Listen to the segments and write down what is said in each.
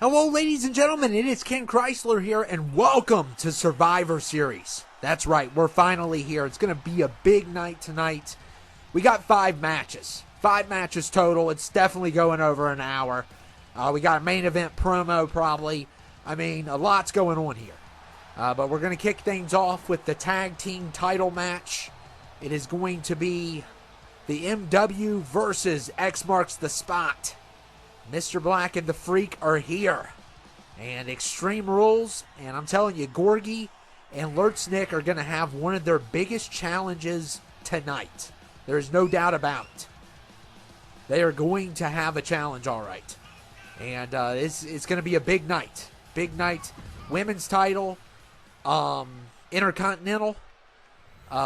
Hello, ladies and gentlemen, it is Ken Chrysler here, and welcome to Survivor Series. That's right, we're finally here. It's going to be a big night tonight. We got 5 matches. 5 matches total. It's definitely going over an hour. We got a main event promo probably. I mean, a lot's going on here. But we're going to kick things off with the tag team title match. It is going to be the MW versus X marks the spot. Mr. Black and the Freak are here. And Extreme Rules, and I'm telling you, Gorgie and Lurtznick are going to have one of their biggest challenges tonight. There is no doubt about it. They are going to have a challenge, all right. And it's going to be a big night. Big night. Women's title, Intercontinental.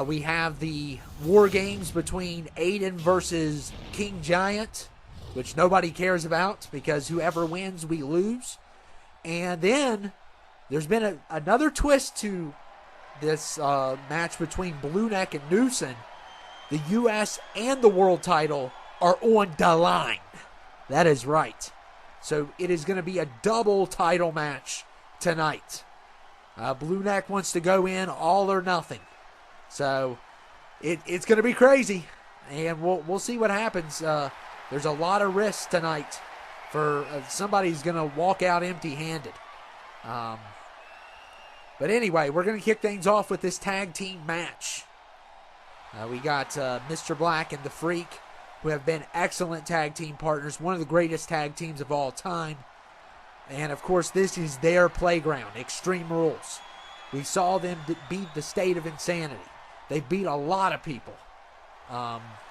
We have the War Games between Aiden versus King Giant, which nobody cares about because whoever wins, we lose. And then there's been another twist to this match between Blueneck and Newson. The U.S. and the world title are on the line. That is right. So it is going to be a double title match tonight. Blueneck wants to go in all or nothing. So it's going to be crazy. And we'll see what happens. There's a lot of risk tonight for somebody's going to walk out empty-handed. But anyway, we're going to kick things off with this tag team match. We got Mr. Black and the Freak, who have been excellent tag team partners, one of the greatest tag teams of all time. And, of course, this is their playground, Extreme Rules. We saw them beat the State of Insanity. They beat a lot of people.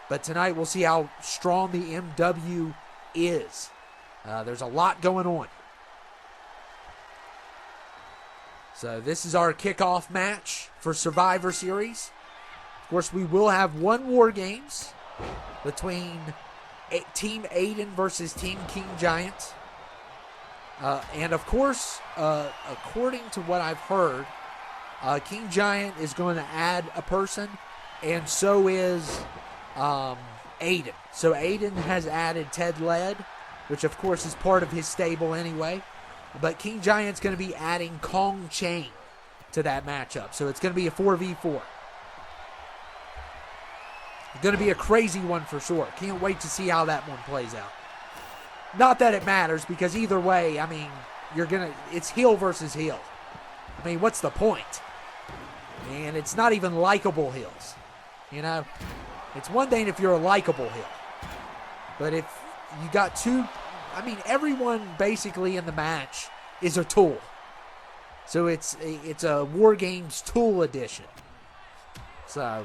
But tonight we'll see how strong the MW is. There's a lot going on. So this is our kickoff match for Survivor Series. Of course, we will have one War Games between Team Aiden versus Team King Giant. And of course, according to what I've heard, King Giant is going to add a person, and so is Aiden. So Aiden has added Ted Led, which of course is part of his stable anyway. But King Giant's going to be adding Kong Chain to that matchup. So it's going to be a 4v4. It's going to be a crazy one for sure. Can't wait to see how that one plays out. Not that it matters, because either way, I mean, it's heel versus heel. I mean, what's the point? And it's not even likable heels. You know? It's one thing if you're a likable heel. But if you got two, I mean, everyone basically in the match is a tool. So it's a War Games tool edition. So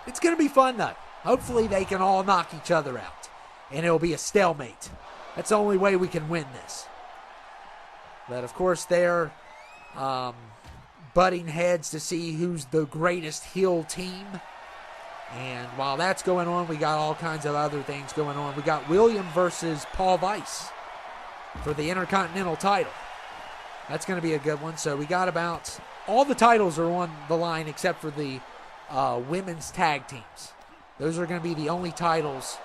it's going to be fun, though. Hopefully they can all knock each other out. And it'll be a stalemate. That's the only way we can win this. But, of course, they're butting heads to see who's the greatest heel team. And while that's going on, we got all kinds of other things going on. We got William versus Paul Weiss for the Intercontinental title. That's going to be a good one. So we got about all the titles are on the line except for the women's tag teams. Those are going to be the only titles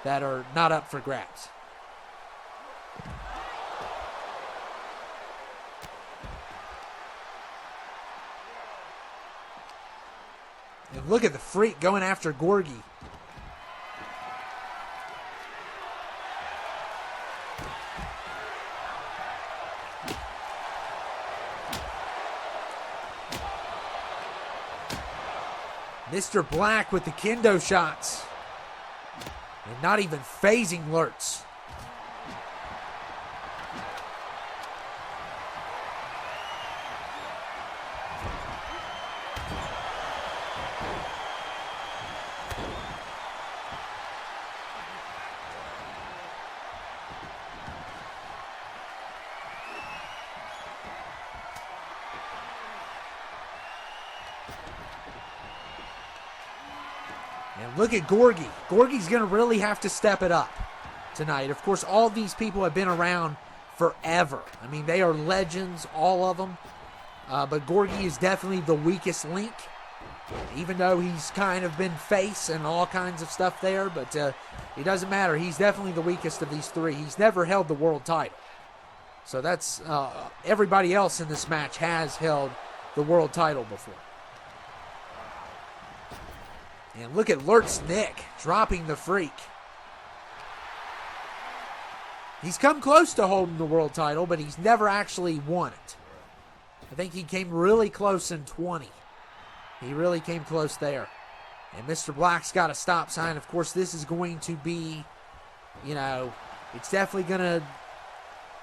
that are not up for grabs. And look at the Freak going after Gorgie. Mr. Black with the kendo shots. And not even phasing Lurtz. And look at Gorgie. Gorgie's going to really have to step it up tonight. Of course, all these people have been around forever. I mean, they are legends, all of them. But Gorgie is definitely the weakest link. even though he's kind of been face and all kinds of stuff there, but it doesn't matter. He's definitely the weakest of these three. He's never held the world title. So that's everybody else in this match has held the world title before. And look at Lurt's Nick dropping the Freak. He's come close to holding the world title, but he's never actually won it. I think he came really close in 20. He really came close there. And Mr. Black's got a stop sign. Of course, this is going to be, it's definitely going to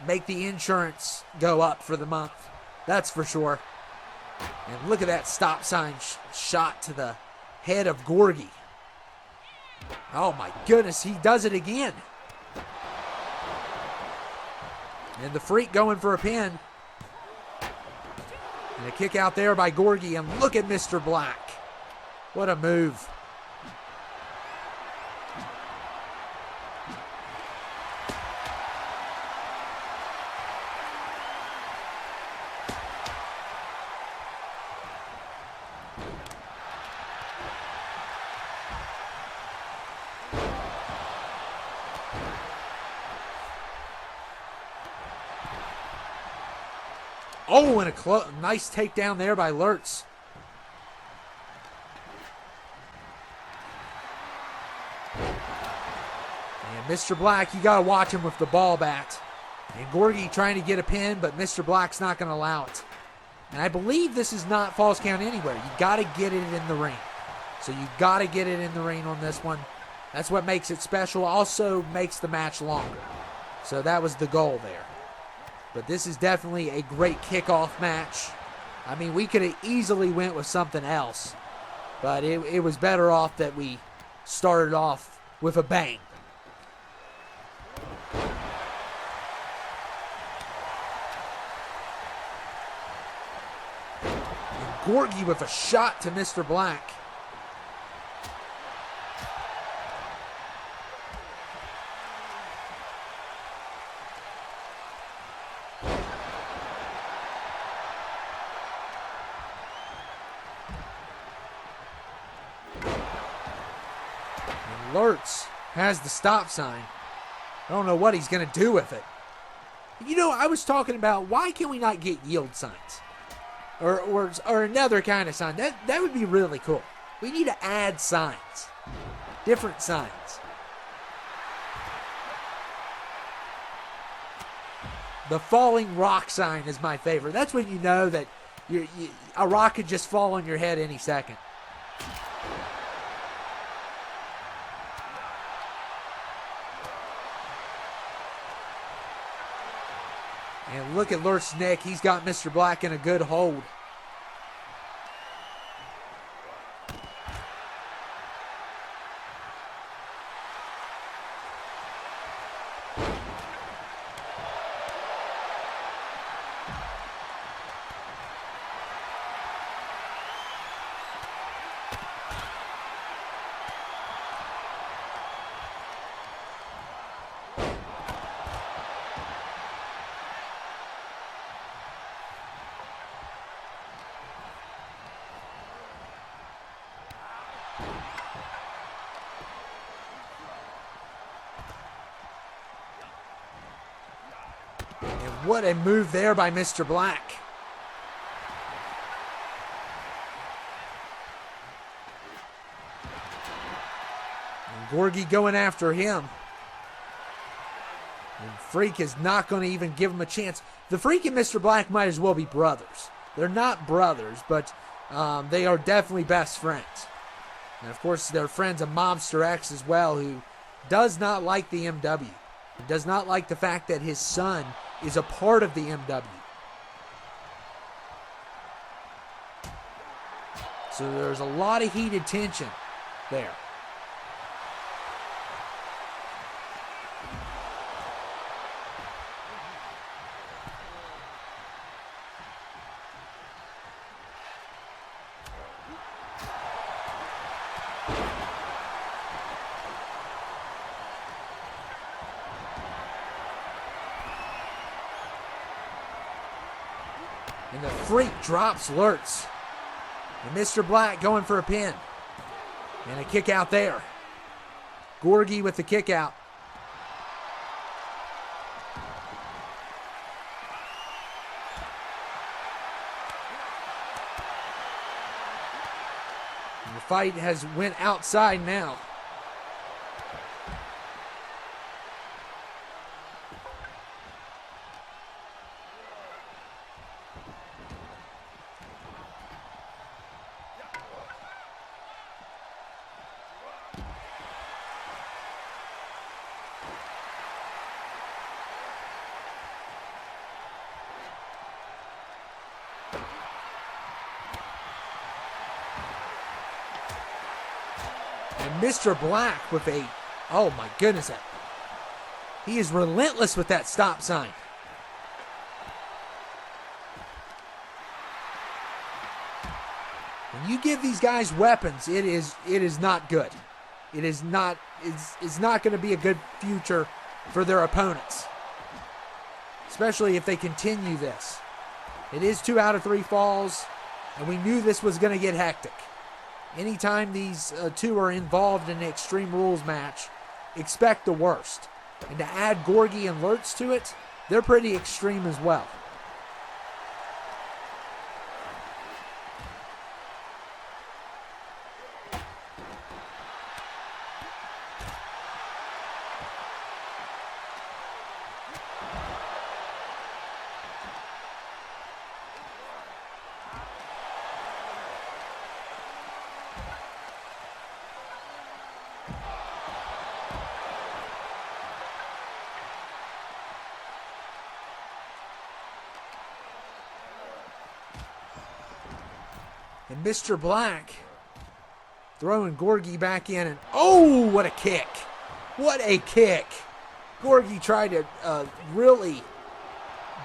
make the insurance go up for the month. That's for sure. And look at that stop sign shot to the head of Gorgie. Oh my goodness, he does it again. And the Freak going for a pin. And a kick out there by Gorgie. And look at Mr. Black. What a move. Oh, and a nice takedown there by Lurtz. And Mr. Black, you got to watch him with the ball bat. And Gorgie trying to get a pin, but Mr. Black's not going to allow it. And I believe this is not false count anywhere. You got to get it in the ring. So you got to get it in the ring on this one. That's what makes it special. Also makes the match longer. So that was the goal there. But this is definitely a great kickoff match. I mean, we could have easily went with something else. But it was better off that we started off with a bang. And Gorgie with a shot to Mr. Black. Lurtz has the stop sign. I don't know what he's going to do with it. I was talking about why can we not get yield signs? Or another kind of sign. That would be really cool. We need to add signs. Different signs. The falling rock sign is my favorite. That's when you know that a rock could just fall on your head any second. And look at Lurtz's neck. He's got Mr. Black in a good hold. And what a move there by Mr. Black. And Gorgie going after him. And Freak is not going to even give him a chance. The Freak and Mr. Black might as well be brothers. They're not brothers, but they are definitely best friends. And of course, they're friends of Mobster X as well, who does not like the MW. He does not like the fact that his son is a part of the MW. So there's a lot of heated tension there. And the Freak drops Lurtz. And Mr. Black going for a pin. And a kick out there. Gorgie with the kick out. And the fight has went outside now. And Mr. Black with a, oh my goodness, he is relentless with that stop sign. When you give these guys weapons, it is not good. It's not going to be a good future for their opponents, especially if they continue this. It is 2 out of 3 falls, and we knew this was going to get hectic. Anytime these two are involved in an Extreme Rules match, expect the worst. And to add Gorgie and Lurtz to it, they're pretty extreme as well. And Mr. Black throwing Gorgie back in, and oh, what a kick. What a kick. Gorgie tried to really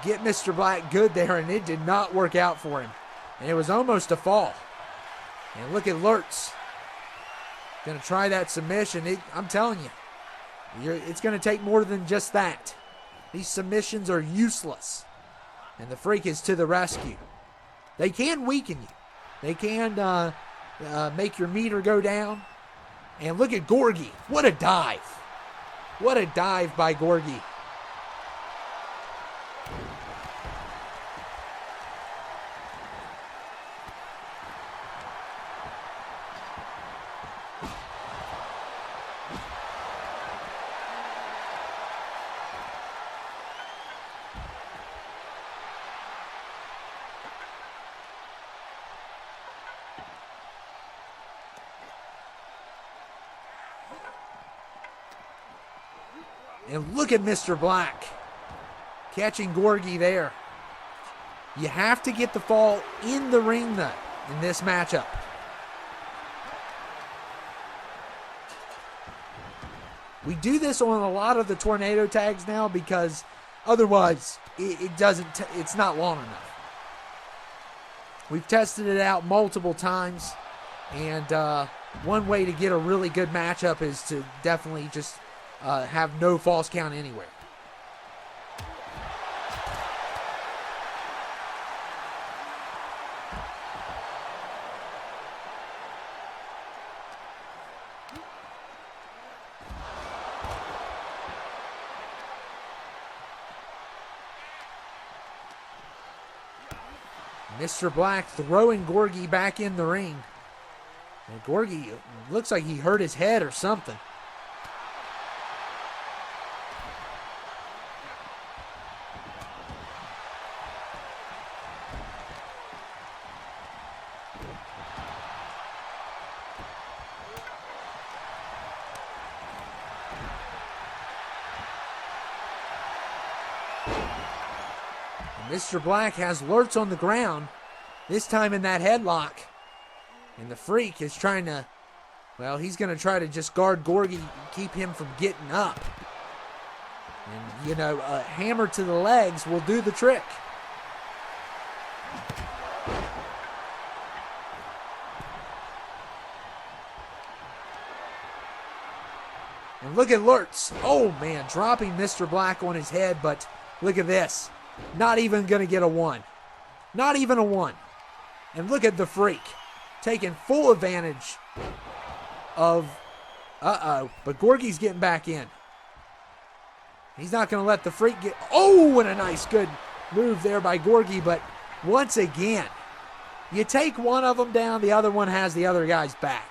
get Mr. Black good there, and it did not work out for him. And it was almost a fall. And look at Lurtz. Going to try that submission. I'm telling you, it's going to take more than just that. These submissions are useless. And the Freak is to the rescue. They can weaken you. They can make your meter go down. And look at Gorgie. What a dive. What a dive by Gorgie. And look at Mr. Black catching Gorgie there. You have to get the fall in the ring, though, in this matchup. We do this on a lot of the tornado tags now because otherwise it's not long enough. We've tested it out multiple times, and one way to get a really good matchup is to definitely just have no false count anywhere. Mr. Black throwing Gorgie back in the ring. And Gorgie looks like he hurt his head or something. Mr. Black has Lurtz on the ground, this time in that headlock. And the Freak is trying to, well, he's going to try to just guard Gorgie, keep him from getting up. And, you know, a hammer to the legs will do the trick. And look at Lurtz. Oh, man, dropping Mr. Black on his head, but look at this. Not even going to get a 1. Not even a 1. And look at the Freak. taking full advantage of, but Gorgie's getting back in. He's not going to let the Freak get, and a nice good move there by Gorgie, but once again, you take one of them down, the other one has the other guy's back.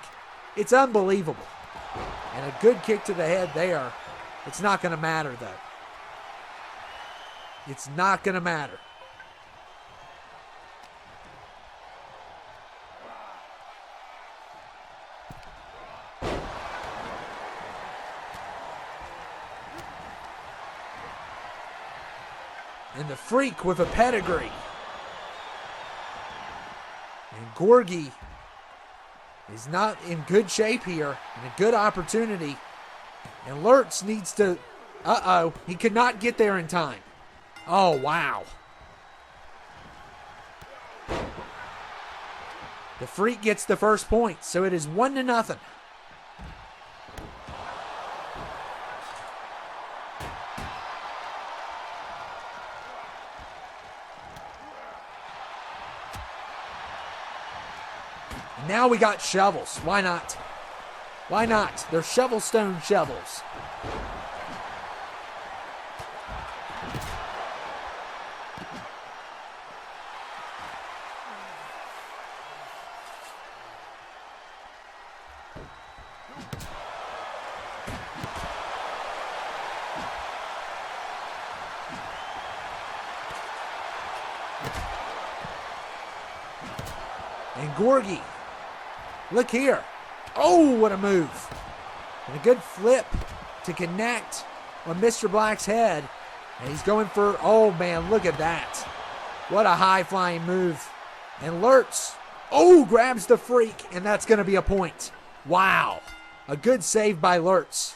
It's unbelievable. And a good kick to the head there. It's not going to matter, though. It's not going to matter. And the Freak with a pedigree. And Gorgie is not in good shape here, and a good opportunity. And Lurtz needs to, he could not get there in time. Oh, wow. The Freak gets the first point, so it is 1-0. Now we got shovels. Why not? Why not? They're shovel stone shovels. And Gorgie. Look here. Oh, what a move. And a good flip to connect on Mr. Black's head. And he's going for, oh man, look at that. What a high-flying move. And Lurtz, grabs the Freak, and that's going to be a point. Wow. A good save by Lurtz.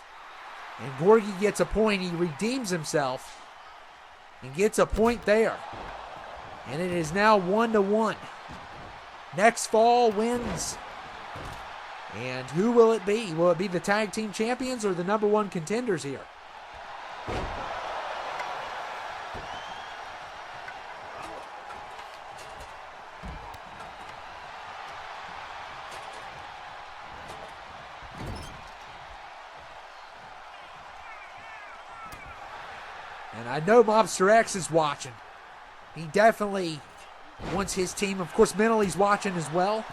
And Gorgie gets a point. He redeems himself and gets a point there. And it is now 1-1. Next fall wins. And who will it be? Will it be the tag team champions or the number one contenders here? And I know Mobster X is watching. He definitely wants his team. Of course, Mentally watching as well.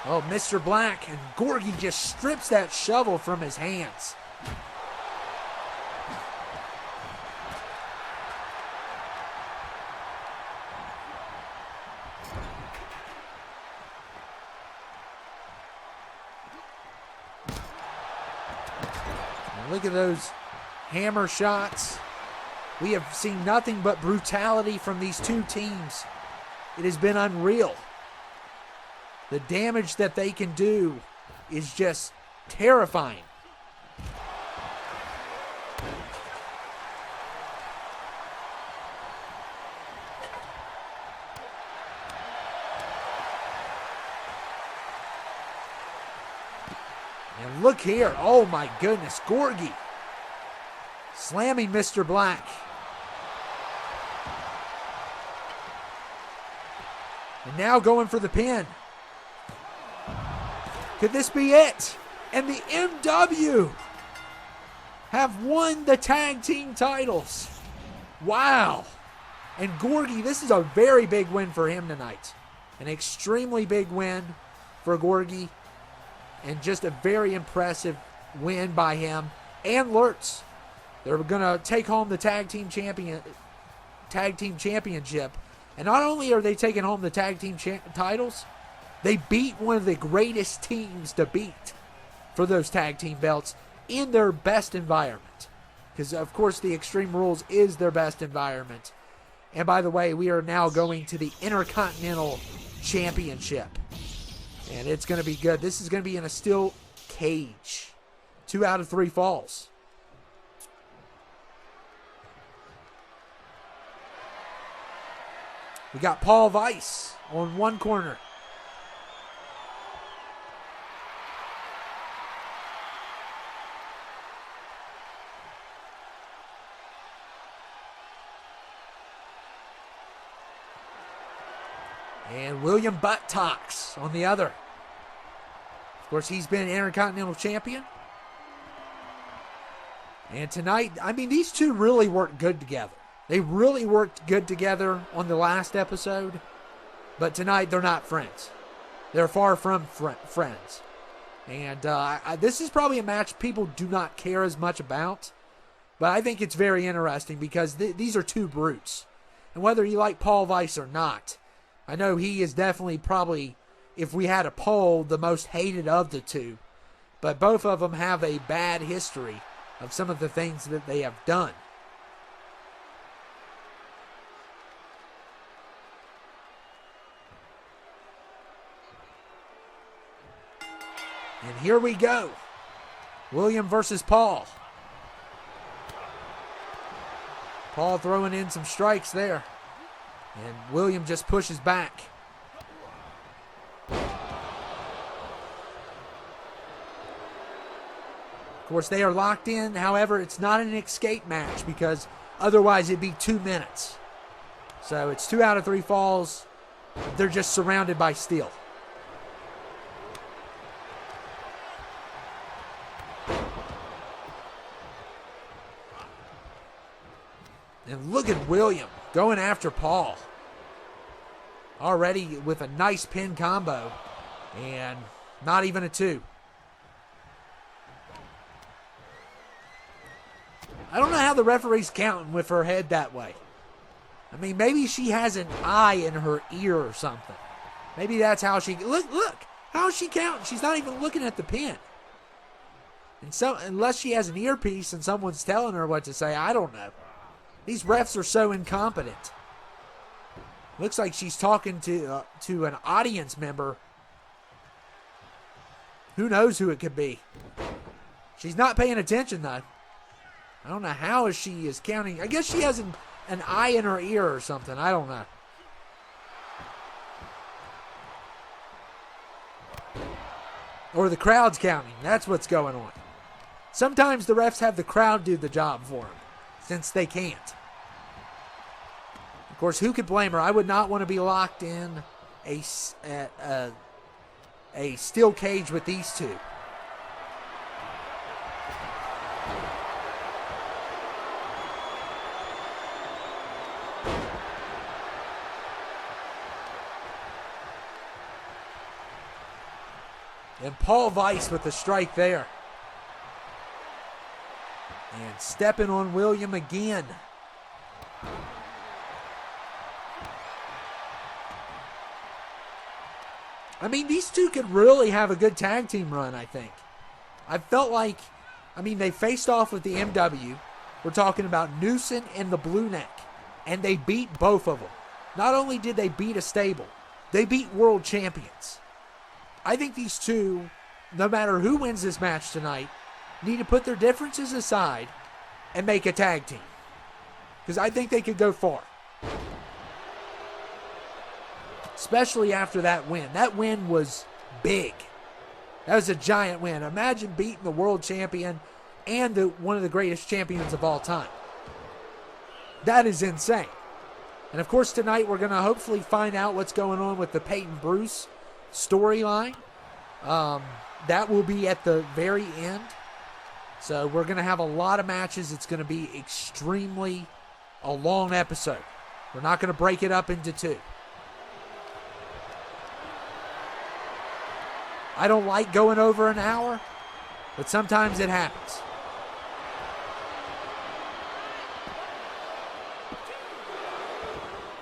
Oh, Mr. Black, and Gorgie just strips that shovel from his hands. And look at those hammer shots. We have seen nothing but brutality from these two teams. It has been unreal. The damage that they can do is just terrifying. And look here. Oh my goodness. Gorgie slamming Mr. Black. And now going for the pin. Could this be it? And the MW have won the tag team titles. Wow. And Gorgie, this is a very big win for him tonight. An extremely big win for Gorgie. And just a very impressive win by him. And Lurtz. They're going to take home the tag team championship. And not only are they taking home the tag team titles, they beat one of the greatest teams to beat for those tag team belts in their best environment. Because, of course, the Extreme Rules is their best environment. And, by the way, we are now going to the Intercontinental Championship. And it's going to be good. This is going to be in a steel cage. 2 out of 3 falls. We got Paul Weiss on one corner. And William Buttocks on the other. Of course, he's been Intercontinental Champion. And tonight, I mean, these two really worked good together. They really worked good together on the last episode. But tonight, they're not friends. They're far from friends. And this is probably a match people do not care as much about. But I think it's very interesting because these are two brutes. And whether you like Paul Weiss or not, I know he is definitely probably, if we had a poll, the most hated of the two. But both of them have a bad history of some of the things that they have done. And here we go. William versus Paul. Paul throwing in some strikes there. And William just pushes back. Of course, they are locked in. However, it's not an escape match because otherwise it'd be 2 minutes. So it's 2 out of 3 falls. They're just surrounded by steel. And look at William going after Paul. Already with a nice pin combo. And not even a 2. I don't know how the referee's counting with her head that way. I mean, maybe she has an eye in her ear or something. Maybe that's how she... Look! How is she counting? She's not even looking at the pin. And so, unless she has an earpiece and someone's telling her what to say, I don't know. These refs are so incompetent. Looks like she's talking to an audience member. Who knows who it could be? She's not paying attention, though. I don't know how she is counting. I guess she has an eye in her ear or something. I don't know. Or the crowd's counting. That's what's going on. Sometimes the refs have the crowd do the job for them, since they can't. Of course, who could blame her? I would not want to be locked in a steel cage with these two. And Paul Weiss with the strike there. And stepping on William again. I mean, these two could really have a good tag team run, I think. I felt like, I mean, they faced off with the MW. We're talking about Newson and the Blue Neck. And they beat both of them. Not only did they beat a stable, they beat world champions. I think these two, no matter who wins this match tonight, need to put their differences aside and make a tag team. Because I think they could go far. Especially after that win. That win was big. That was a giant win. Imagine beating the world champion and one of the greatest champions of all time. That is insane. And of course tonight we're going to hopefully find out what's going on with the Peyton Bruce storyline. That will be at the very end. So we're going to have a lot of matches. It's going to be extremely a long episode. We're not going to break it up into 2. I don't like going over an hour, but sometimes it happens.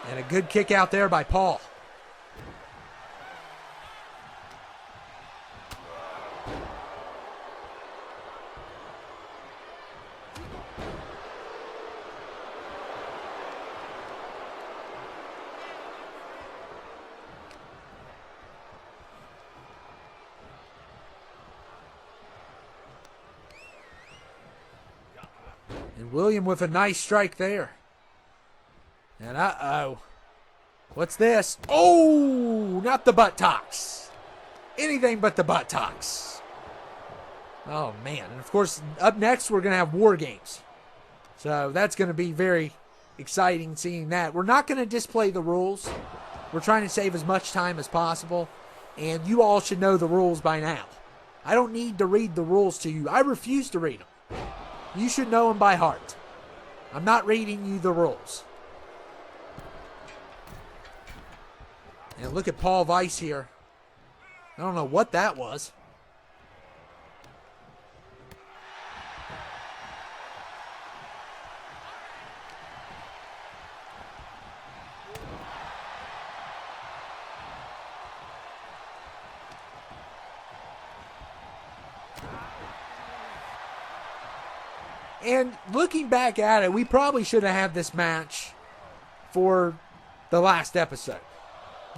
And a good kick out there by Paul. And William with a nice strike there. And uh-oh. What's this? Oh, not the buttocks. Anything but the buttocks. Oh, man. And, of course, up next we're going to have wargames. So that's going to be very exciting seeing that. We're not going to display the rules. We're trying to save as much time as possible, and you all should know the rules by now. I don't need to read the rules to you. I refuse to read them. You should know them by heart. I'm not reading you the rules. And look at Paul Weiss here. I don't know what that was. And looking back at it, we probably should have had this match for the last episode.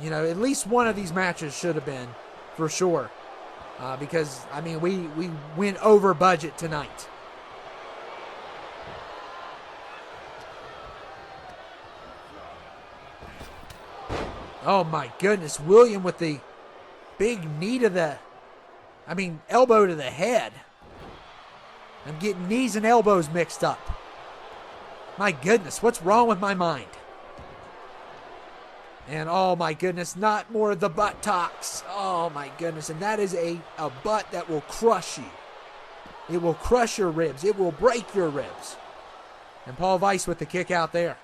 You know, at least one of these matches should have been, for sure. Because, I mean, we went over budget tonight. Oh, my goodness. William with the big knee to the, elbow to the head. I'm getting knees and elbows mixed up. My goodness, what's wrong with my mind? And oh my goodness, not more of the buttocks. Oh my goodness, and that is a butt that will crush you. It will crush your ribs. It will break your ribs. And Paul Weiss with the kick out there.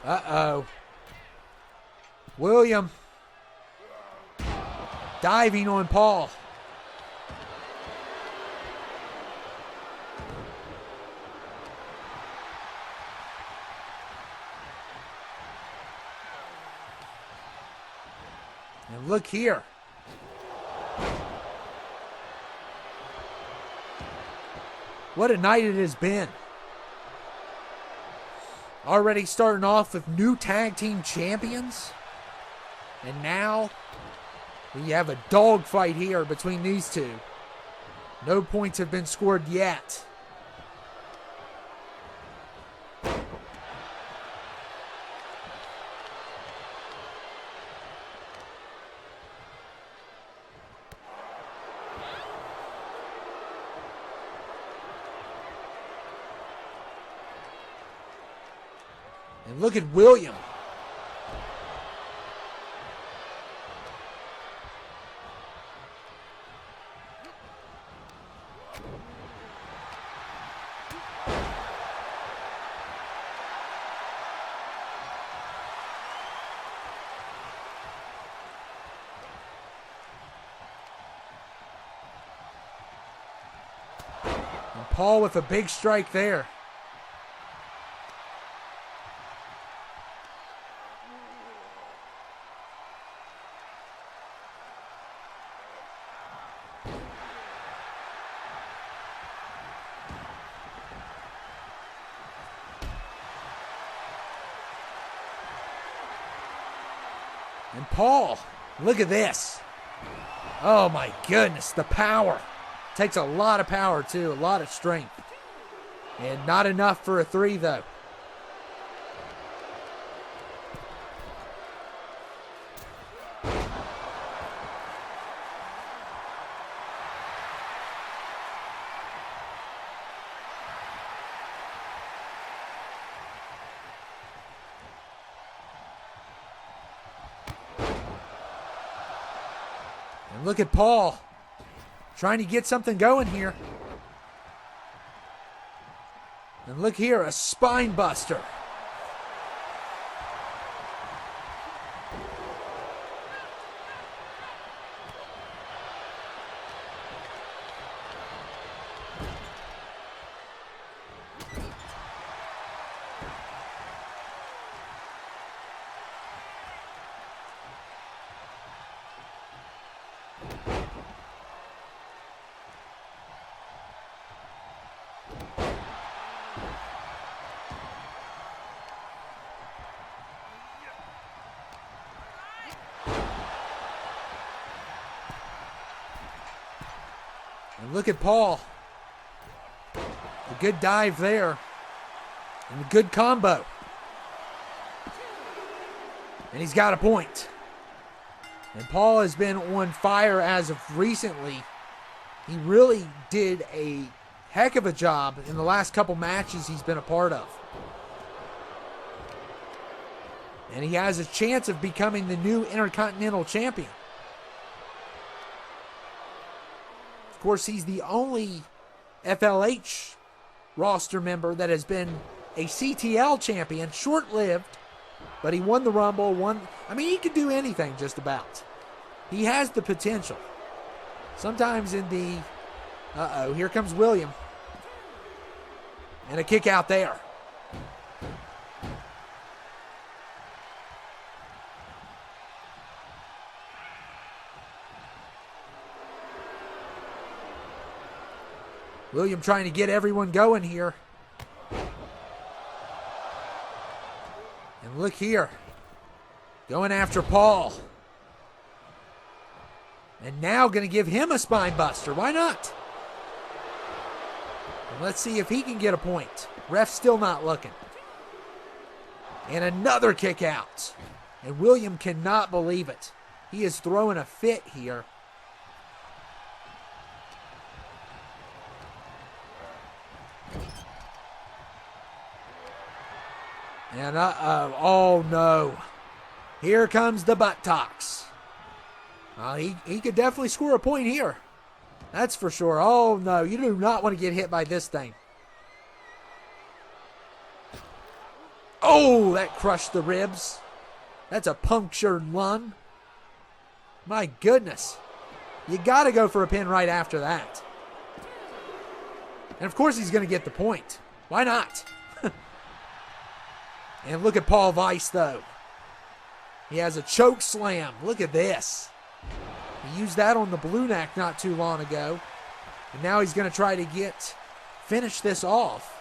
Uh-oh. William diving on Paul. And look here. What a night it has been. Already starting off with new tag team champions. And now we have a dogfight here between these two. No points have been scored yet. And look at William. And Paul with a big strike there. And Paul, look at this. Oh my goodness, the power. Takes a lot of power too, a lot of strength. And not enough for a 3 though. And look at Paul trying to get something going here. And look here, a spine buster. And look at Paul. A good dive there. And a good combo. And he's got a point. And Paul has been on fire as of recently. He really did a heck of a job in the last couple matches he's been a part of. And he has a chance of becoming the new Intercontinental Champion. Of course, he's the only FLH roster member that has been a CTL champion, short-lived, but he won the Rumble, he could do anything just about. He has the potential. Sometimes in the, here comes William. And a kick out there. William trying to get everyone going here. And look here. Going after Paul. And now going to give him a spine buster. Why not? And let's see if he can get a point. Ref's still not looking. And another kick out. And William cannot believe it. He is throwing a fit here. And oh no. Here comes the buttocks. He could definitely score a point here. That's for sure. Oh no, you do not want to get hit by this thing. Oh, that crushed the ribs. That's a punctured lung. My goodness. You got to go for a pin right after that. And of course he's going to get the point. Why not? And look at Paul Weiss, though. He has a choke slam. Look at this. He used that on the Blue Neck not too long ago. And now he's going to try to finish this off.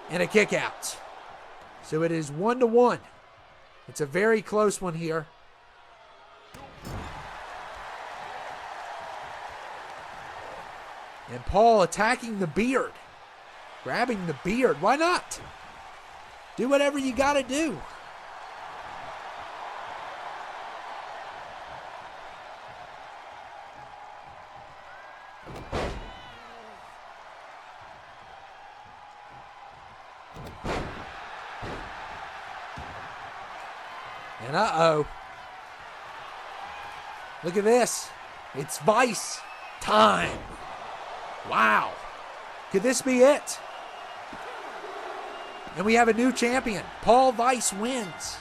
And a kick out. So it is 1-1. It's a very close one here. And Paul attacking the beard. Grabbing the beard. Why not? Do whatever you got to do. And look at this. It's Weiss time. Wow. Could this be it? And we have a new champion. Paul Weiss wins.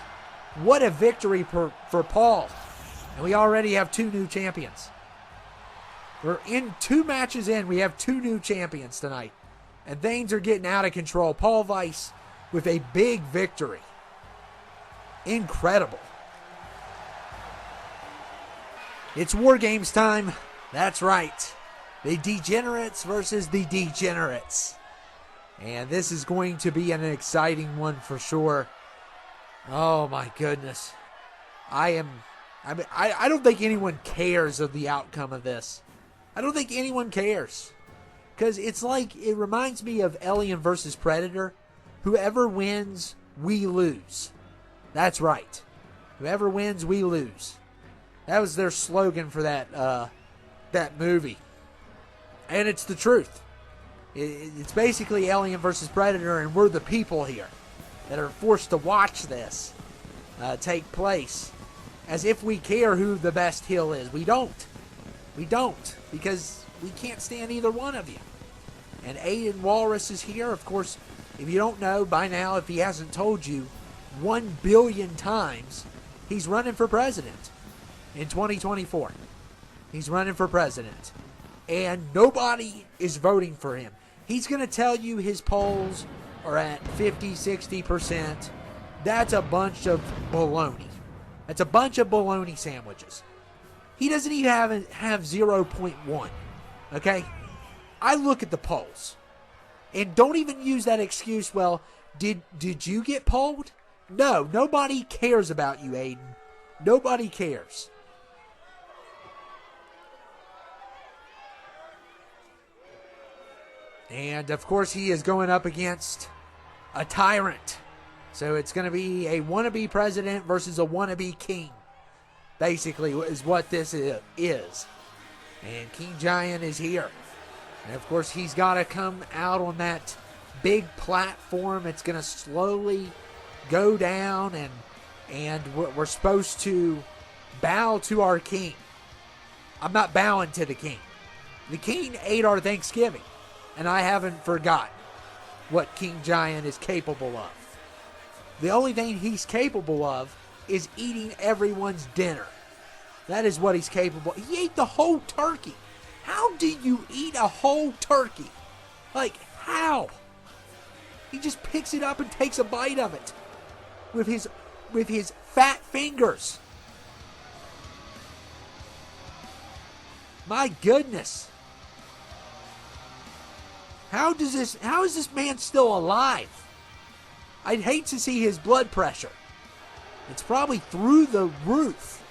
What a victory for Paul. And we already have two new champions. We're in 2 matches in. We have 2 new champions tonight. And things are getting out of control. Paul Weiss with a big victory. Incredible. It's War Games time. That's right. The Degenerates versus the Degenerates. And this is going to be an exciting one for sure. Oh my goodness. I don't think anyone cares of the outcome of this. I don't think anyone cares. Because it's like, it reminds me of Alien versus Predator. Whoever wins, we lose. That's right. Whoever wins, we lose. That was their slogan for that movie. And it's the truth. It's basically Alien versus Predator, and we're the people here that are forced to watch this take place as if we care who the best heel is. We don't. We don't, because we can't stand either one of you. And Aiden Walrus is here. Of course, if you don't know by now, if he hasn't told you 1 billion times, he's running for president in 2024. He's running for president. And nobody is voting for him. He's going to tell you his polls are at 50, 60%. That's a bunch of baloney. That's a bunch of baloney sandwiches. He doesn't even have 0.1. Okay? I look at the polls. And don't even use that excuse, well, did you get polled? No, nobody cares about you, Aiden. Nobody cares. And, of course, he is going up against a tyrant. So it's going to be a wannabe president versus a wannabe king, basically, is what this is. And King Giant is here. And, of course, he's got to come out on that big platform. It's going to slowly go down, and we're supposed to bow to our king. I'm not bowing to the king. The king ate our Thanksgiving, and I haven't forgotten what King Giant is capable of. The only thing he's capable of is eating everyone's dinner. That is what he's capable of. He ate the whole turkey. How do you eat a whole turkey? Like, how? He just picks it up and takes a bite of it with his fat fingers. My goodness. How is this man still alive? I'd hate to see his blood pressure. It's probably through the roof.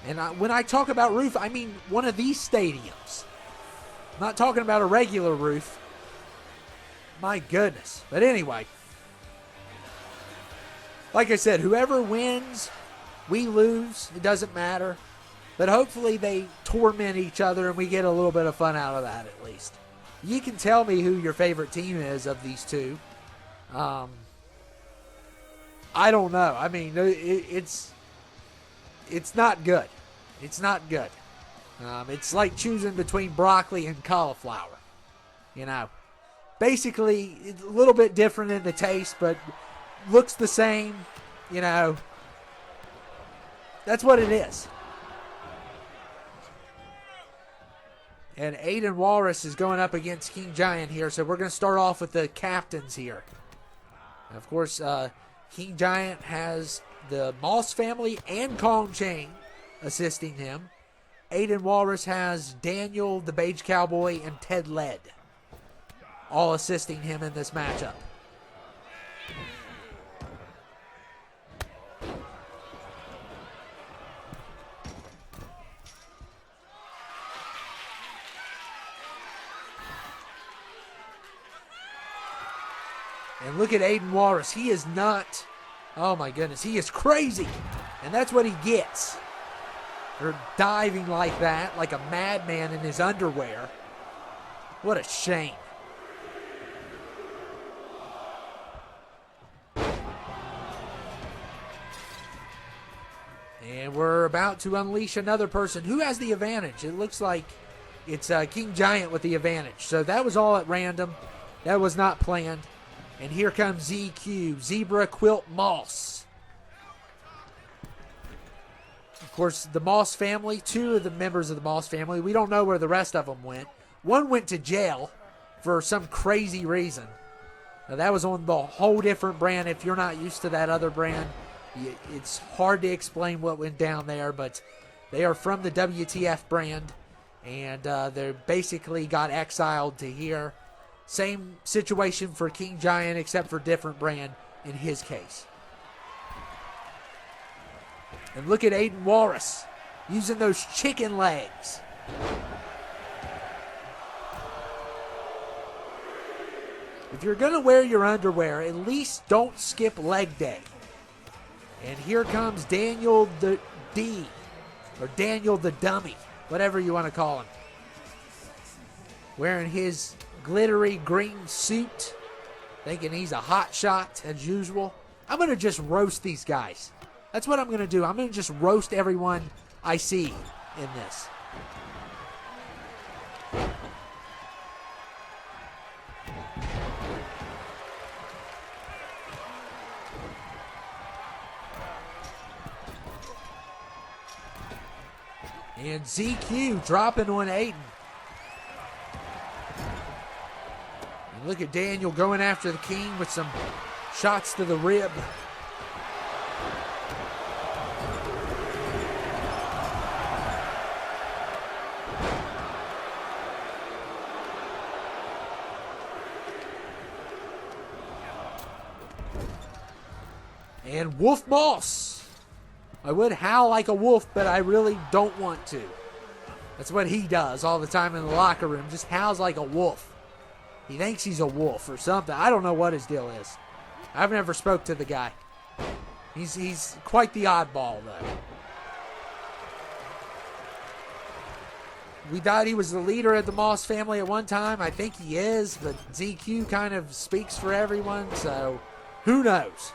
And when I talk about roof, I mean one of these stadiums. I'm not talking about a regular roof. My goodness. But anyway, like I said, whoever wins, we lose. It doesn't matter. But hopefully they torment each other and we get a little bit of fun out of that at least. You can tell me who your favorite team is of these two. I don't know. I mean, it's not good. It's not good. It's like choosing between broccoli and cauliflower. You know, basically it's a little bit different in the taste, but looks the same. You know, that's what it is. And Aiden Walrus is going up against King Giant here, so we're going to start off with the captains here. Of course, King Giant has the Moss family and Kong Chain assisting him. Aiden Walrus has Daniel, the Beige Cowboy, and Ted Led all assisting him in this matchup. And look at Aiden Walrus. He is not, oh my goodness, he is crazy. And that's what he gets. For diving like that, like a madman in his underwear. What a shame. And we're about to unleash another person. Who has the advantage? It looks like it's King Giant with the advantage. So that was all at random. That was not planned. And here comes ZQ, Zebra Quilt Moss. Of course, the Moss family, two of the members of the Moss family, we don't know where the rest of them went. One went to jail for some crazy reason. Now, that was on the whole different brand. If you're not used to that other brand, it's hard to explain what went down there, but they are from the WTF brand, and they basically got exiled to here. Same situation for King Giant, except for different brand in his case. And look at Aiden Walrus using those chicken legs. If you're going to wear your underwear, at least don't skip leg day. And here comes Daniel the D, or Daniel the Dummy, whatever you want to call him. Wearing his glittery green suit, thinking he's a hot shot as usual. I'm going to just roast these guys. That's what I'm going to do. I'm going to just roast everyone I see in this. And ZQ dropping on Aiden. And look at Daniel going after the King with some shots to the rib. And Wolf Moss. I would howl like a wolf, but I really don't want to. That's what he does all the time in the locker room. Just howls like a wolf. He thinks he's a wolf or something. I don't know what his deal is. I've never spoke to the guy. He's quite the oddball, though. We thought he was the leader of the Moss family at one time. I think he is, but ZQ kind of speaks for everyone, so who knows?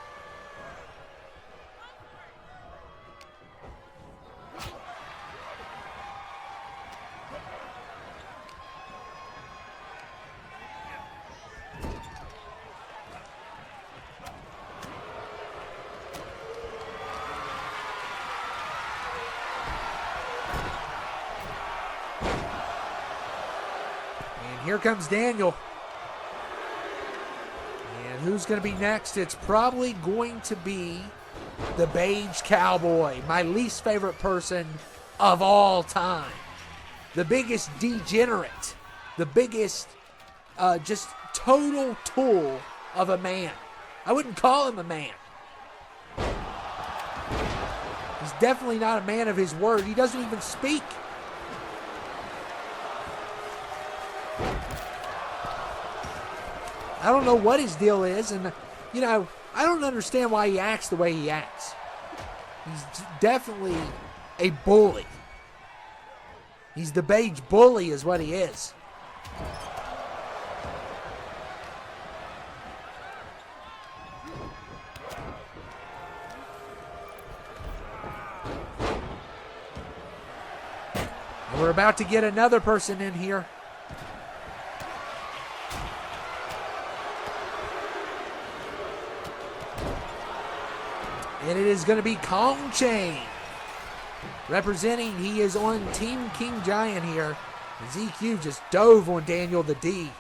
Here comes Daniel. And who's going to be next? It's probably going to be the Beige Cowboy, my least favorite person of all time. The biggest degenerate. The biggest just total tool of a man. I wouldn't call him a man. He's definitely not a man of his word. He doesn't even speak. I don't know what his deal is, and, you know, I don't understand why he acts the way he acts. He's definitely a bully. He's the beige bully is what he is. And we're about to get another person in here. And it is going to be Kong Chain. Representing, he is on Team King Giant here. ZQ just dove on Daniel the D.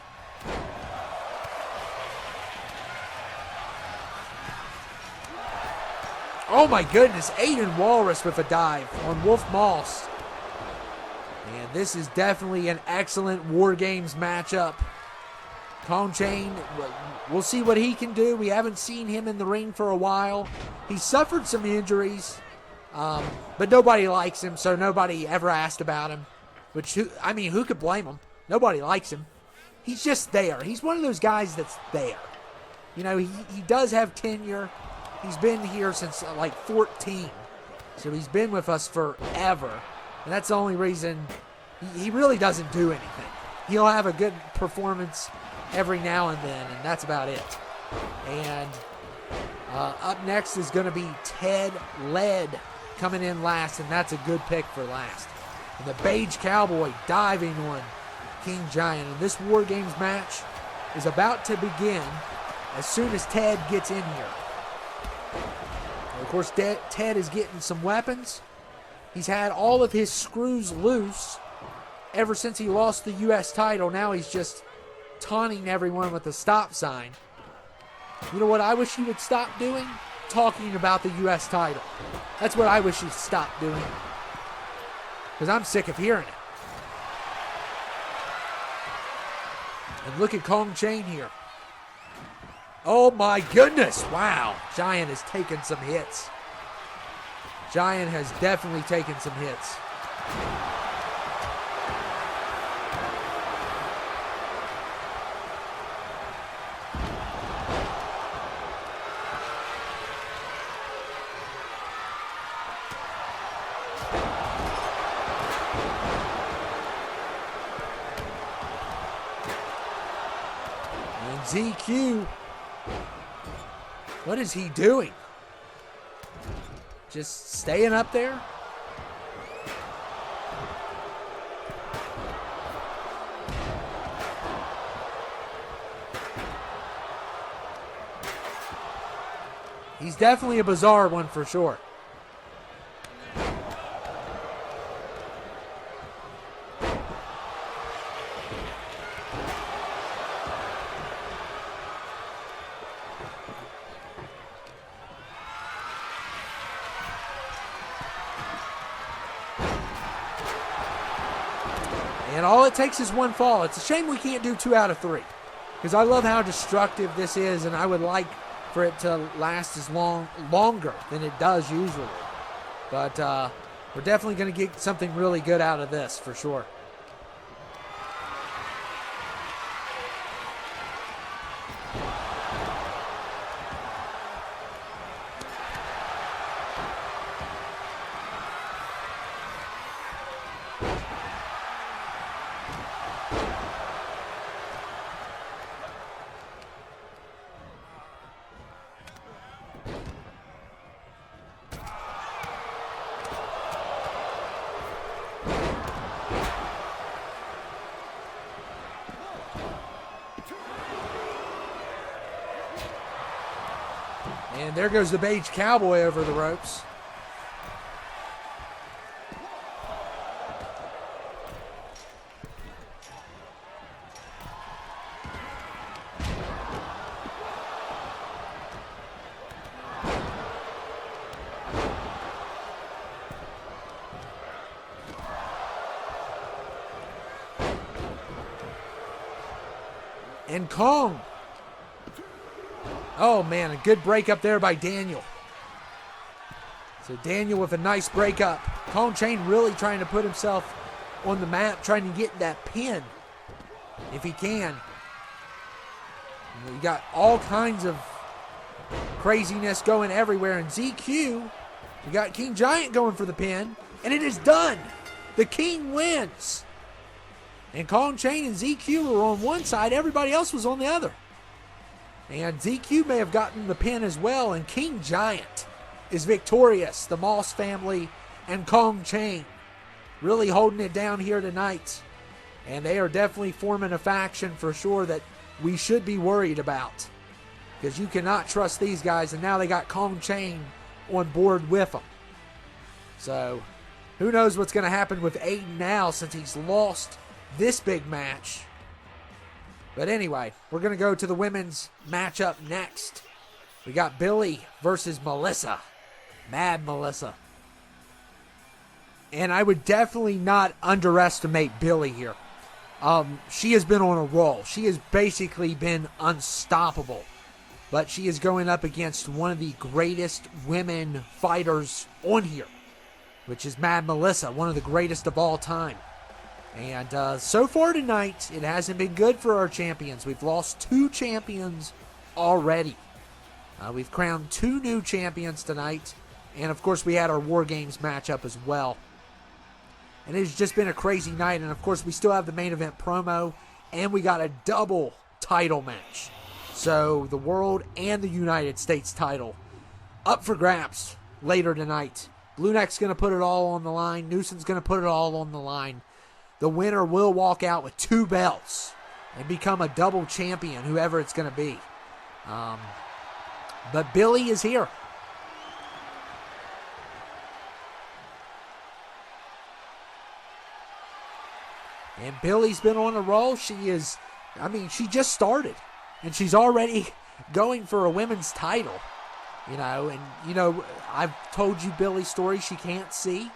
Oh my goodness, Aiden Walrus with a dive on Wolf Moss. And this is definitely an excellent War Games matchup. Kong Chain, we'll see what he can do. We haven't seen him in the ring for a while. He suffered some injuries, but nobody likes him, so nobody ever asked about him. Which, I mean, who could blame him? Nobody likes him. He's just there. He's one of those guys that's there. You know, he does have tenure. He's been here since like 14. So he's been with us forever. And that's the only reason he really doesn't do anything. He'll have a good performance every now and then, and that's about it. And up next is going to be Ted Led coming in last, and that's a good pick for last. And the Beige Cowboy diving on King Giant. And this War Games match is about to begin as soon as Ted gets in here. And of course, Ted is getting some weapons. He's had all of his screws loose ever since he lost the U.S. title. Now he's just taunting everyone with a stop sign. You know what I wish he would stop doing? Talking about the U.S. title. That's what I wish he'd stop doing. Because I'm sick of hearing it. And look at Kong Chain here. Oh my goodness. Wow. Giant has taken some hits. Giant has definitely taken some hits. ZQ, what is he doing? Just staying up there? He's definitely a bizarre one for sure. And all it takes is one fall. It's a shame we can't do 2 out of 3. Because I love how destructive this is, and I would like for it to last as longer than it does usually. But we're definitely going to get something really good out of this, for sure. And there goes the beige cowboy over the ropes. And Kong. Oh, man, a good break up there by Daniel. So Daniel with a nice break up. Kong Chain really trying to put himself on the map, trying to get that pin if he can. You got all kinds of craziness going everywhere. And ZQ, you got King Giant going for the pin, and it is done. The King wins. And Kong Chain and ZQ were on one side, everybody else was on the other. And ZQ may have gotten the pin as well, and King Giant is victorious. The Moss family and Kong Chain really holding it down here tonight. And they are definitely forming a faction for sure that we should be worried about, because you cannot trust these guys, and now they got Kong Chain on board with them. So who knows what's going to happen with Aiden now, since he's lost this big match. But anyway, we're going to go to the women's matchup next. We got Billy versus Melissa. Mad Melissa. And I would definitely not underestimate Billy here. She has been on a roll. She has basically been unstoppable. But she is going up against one of the greatest women fighters on here, which is Mad Melissa, one of the greatest of all time. And so far tonight, it hasn't been good for our champions. We've lost 2 champions already. We've crowned 2 new champions tonight. And of course, we had our War Games matchup as well. And it's just been a crazy night. And of course, we still have the main event promo. And we got a double title match. So the World and the United States title up for grabs later tonight. Blue Neck's going to put it all on the line. Newsom's going to put it all on the line. The winner will walk out with 2 belts and become a double champion, whoever it's going to be. But Billy is here. And Billy's been on a roll. She just started. And she's already going for a women's title. I've told you Billy's story. She can't see,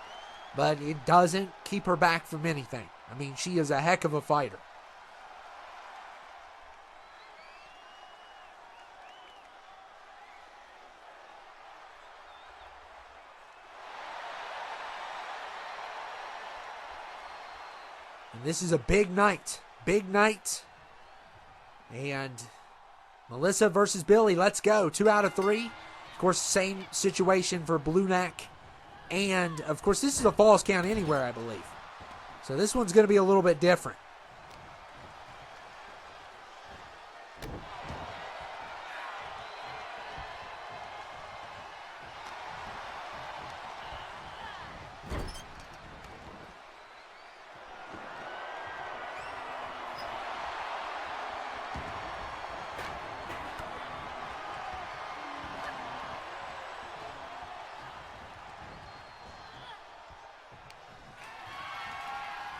but it doesn't keep her back from anything. She is a heck of a fighter. And this is a big night. Big night. And Melissa versus Billy. Let's go. 2 out of 3. Of course, same situation for Blue Neck. And, of course, this is a Falls Count Anywhere, I believe. So this one's going to be a little bit different.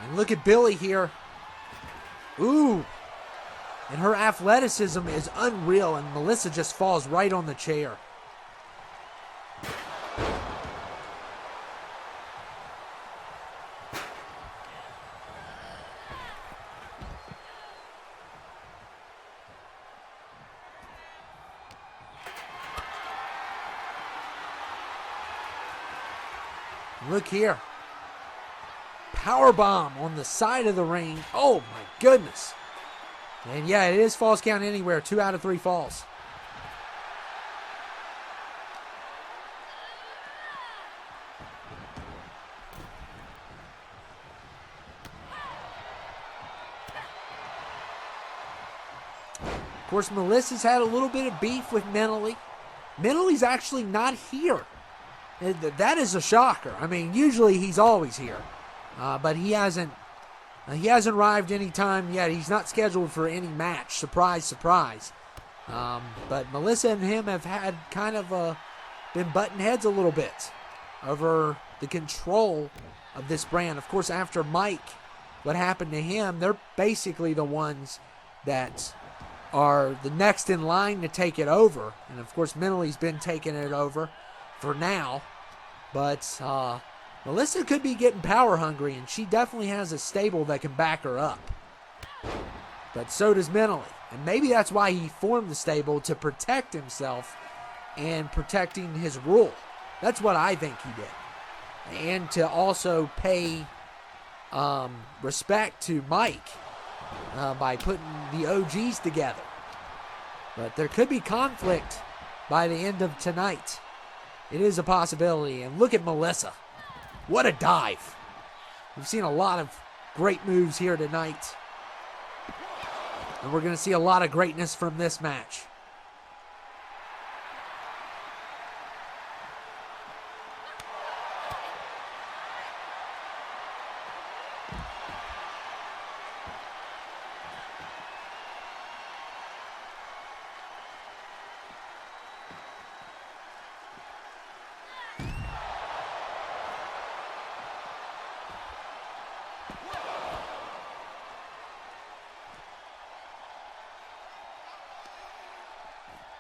And look at Billy here. Ooh. And her athleticism is unreal, and Melissa just falls right on the chair. Look here. Power bomb on the side of the ring. Oh my goodness. And yeah, it is Falls Count Anywhere. 2 out of 3 falls. Of course, Melissa's had a little bit of beef with Mentally. Mentally's actually not here. That is a shocker. Usually he's always here. But he hasn't arrived any time yet. He's not scheduled for any match. Surprise, surprise. But Melissa and him have had kind of been butting heads a little bit over the control of this brand. Of course, after Mike, what happened to him, they're basically the ones that are the next in line to take it over. And of course, Mentally been taking it over for now. But Melissa could be getting power hungry, and she definitely has a stable that can back her up. But so does Mentally. And maybe that's why he formed the stable, to protect himself and protecting his rule. That's what I think he did. And to also pay respect to Mike by putting the OGs together. But there could be conflict by the end of tonight. It is a possibility. And look at Melissa. What a dive. We've seen a lot of great moves here tonight. And we're going to see a lot of greatness from this match.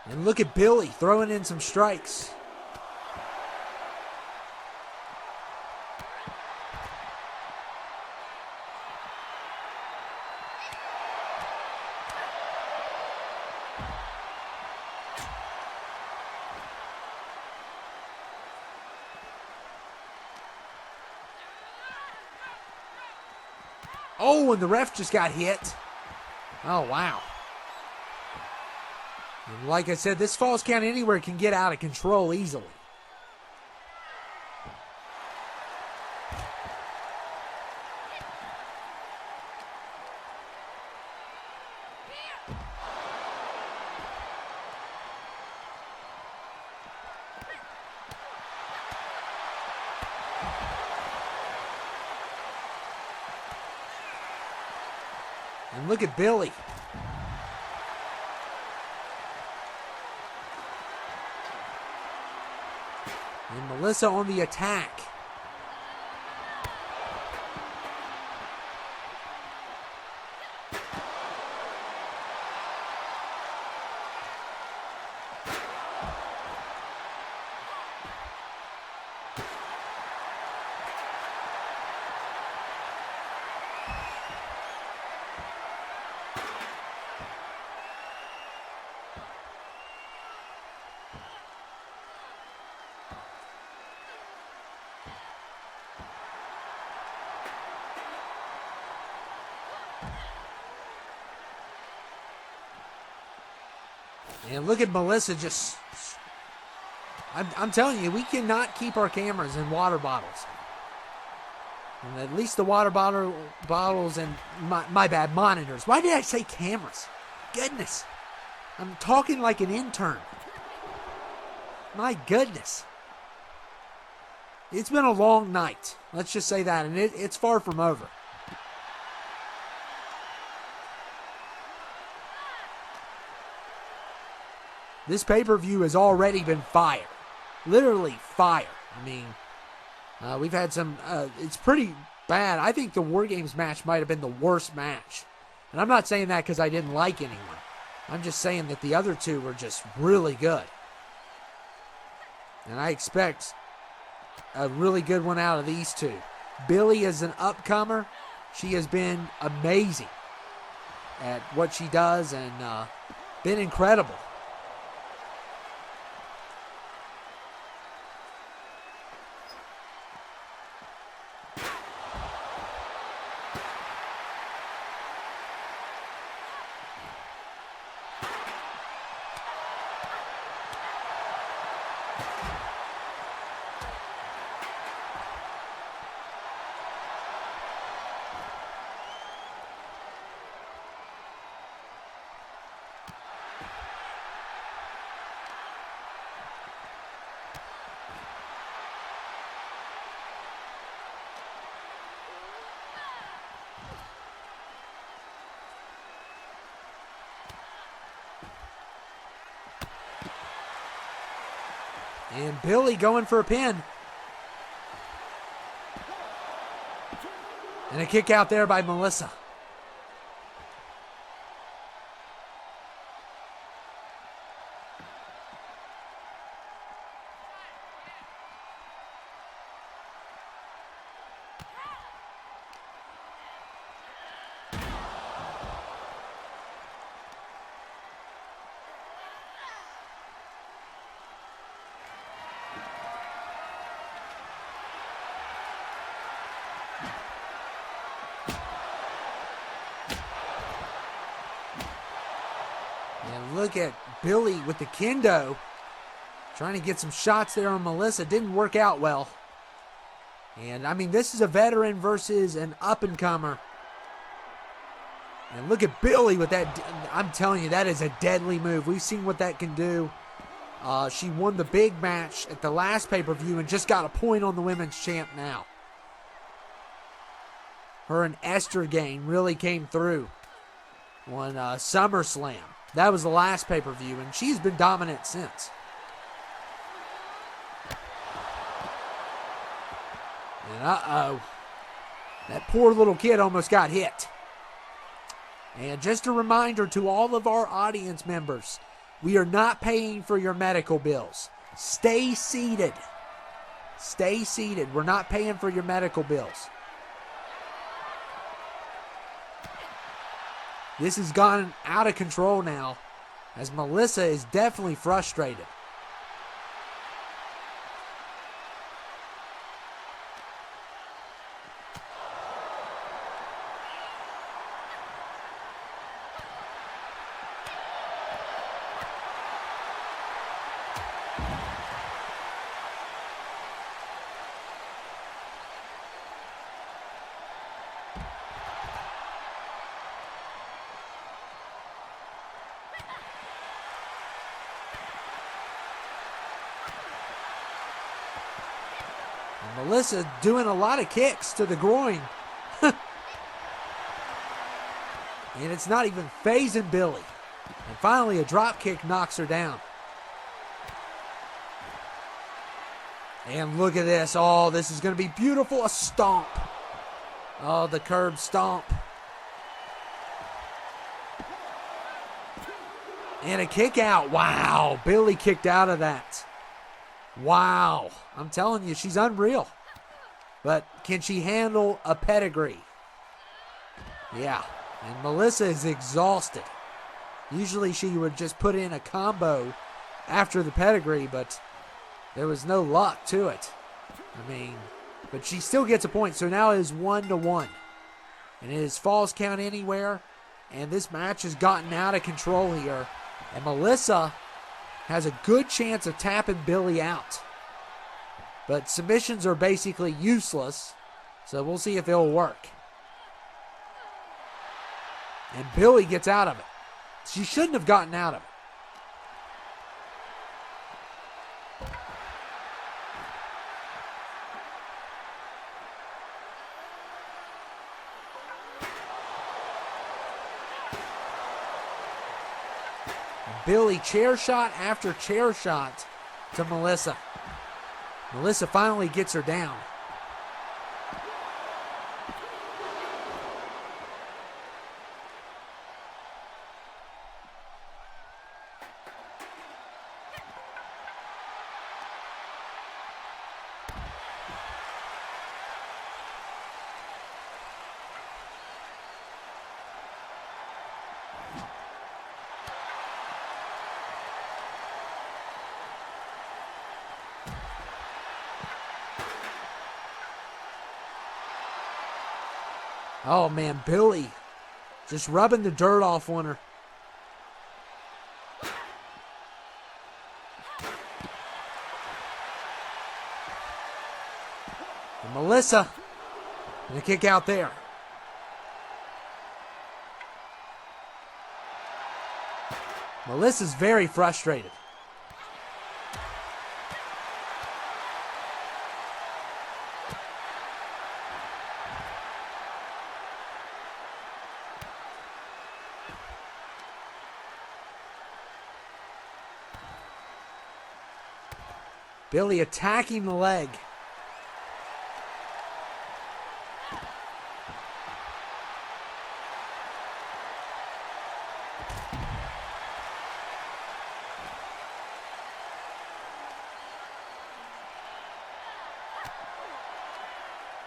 And look at Billy throwing in some strikes. Oh, and the ref just got hit. Oh, wow. And like I said, this Falls Count Anywhere can get out of control easily. And look at Billy. And Melissa on the attack. And look at Melissa just... I'm telling you, we cannot keep our cameras in water bottles. And at least the water bottles and, my bad, monitors. Why did I say cameras? Goodness. I'm talking like an intern. My goodness. It's been a long night. Let's just say that. And it's far from over. This pay-per-view has already been fire. Literally fire. I mean, we've had some... it's pretty bad. I think the wargames match might have been the worst match. And I'm not saying that because I didn't like anyone. I'm just saying that the other two were just really good. And I expect a really good one out of these two. Billy is an upcomer. She has been amazing at what she does and been incredible. And Billy going for a pin. And a kick out there by Melissa. And look at Billy with the kendo. Trying to get some shots there on Melissa. Didn't work out well. And, I mean, this is a veteran versus an up-and-comer. And look at Billy with that. I'm telling you, that is a deadly move. We've seen what that can do. She won the big match at the last pay-per-view and just got a point on the women's champ now. Her and Esther Gain really came through on SummerSlam. That was the last pay-per-view, and she's been dominant since. And uh-oh. That poor little kid almost got hit. And just a reminder to all of our audience members, we are not paying for your medical bills. Stay seated. Stay seated. We're not paying for your medical bills. This has gone out of control now, as Melissa is definitely frustrated. Melissa doing a lot of kicks to the groin. And it's not even phasing Billy. And finally a drop kick knocks her down. And look at this. Oh, this is going to be beautiful. A stomp. Oh, the curb stomp. And a kick out. Wow. Billy kicked out of that. Wow. I'm telling you, she's unreal. But can she handle a pedigree? Yeah. And Melissa is exhausted. Usually she would just put in a combo after the pedigree, but there was no luck to it. I mean, but she still gets a point. So now it is 1-1. And it is falls count anywhere. And this match has gotten out of control here. And Melissa has a good chance of tapping Billy out. But submissions are basically useless, so we'll see if it'll work. And Billy gets out of it. She shouldn't have gotten out of it. Billy chair shot after chair shot to Melissa. Melissa finally gets her down. Oh, man, Billy just rubbing the dirt off on her. And Melissa, and a kick out there. Melissa's very frustrated. Billy attacking the leg.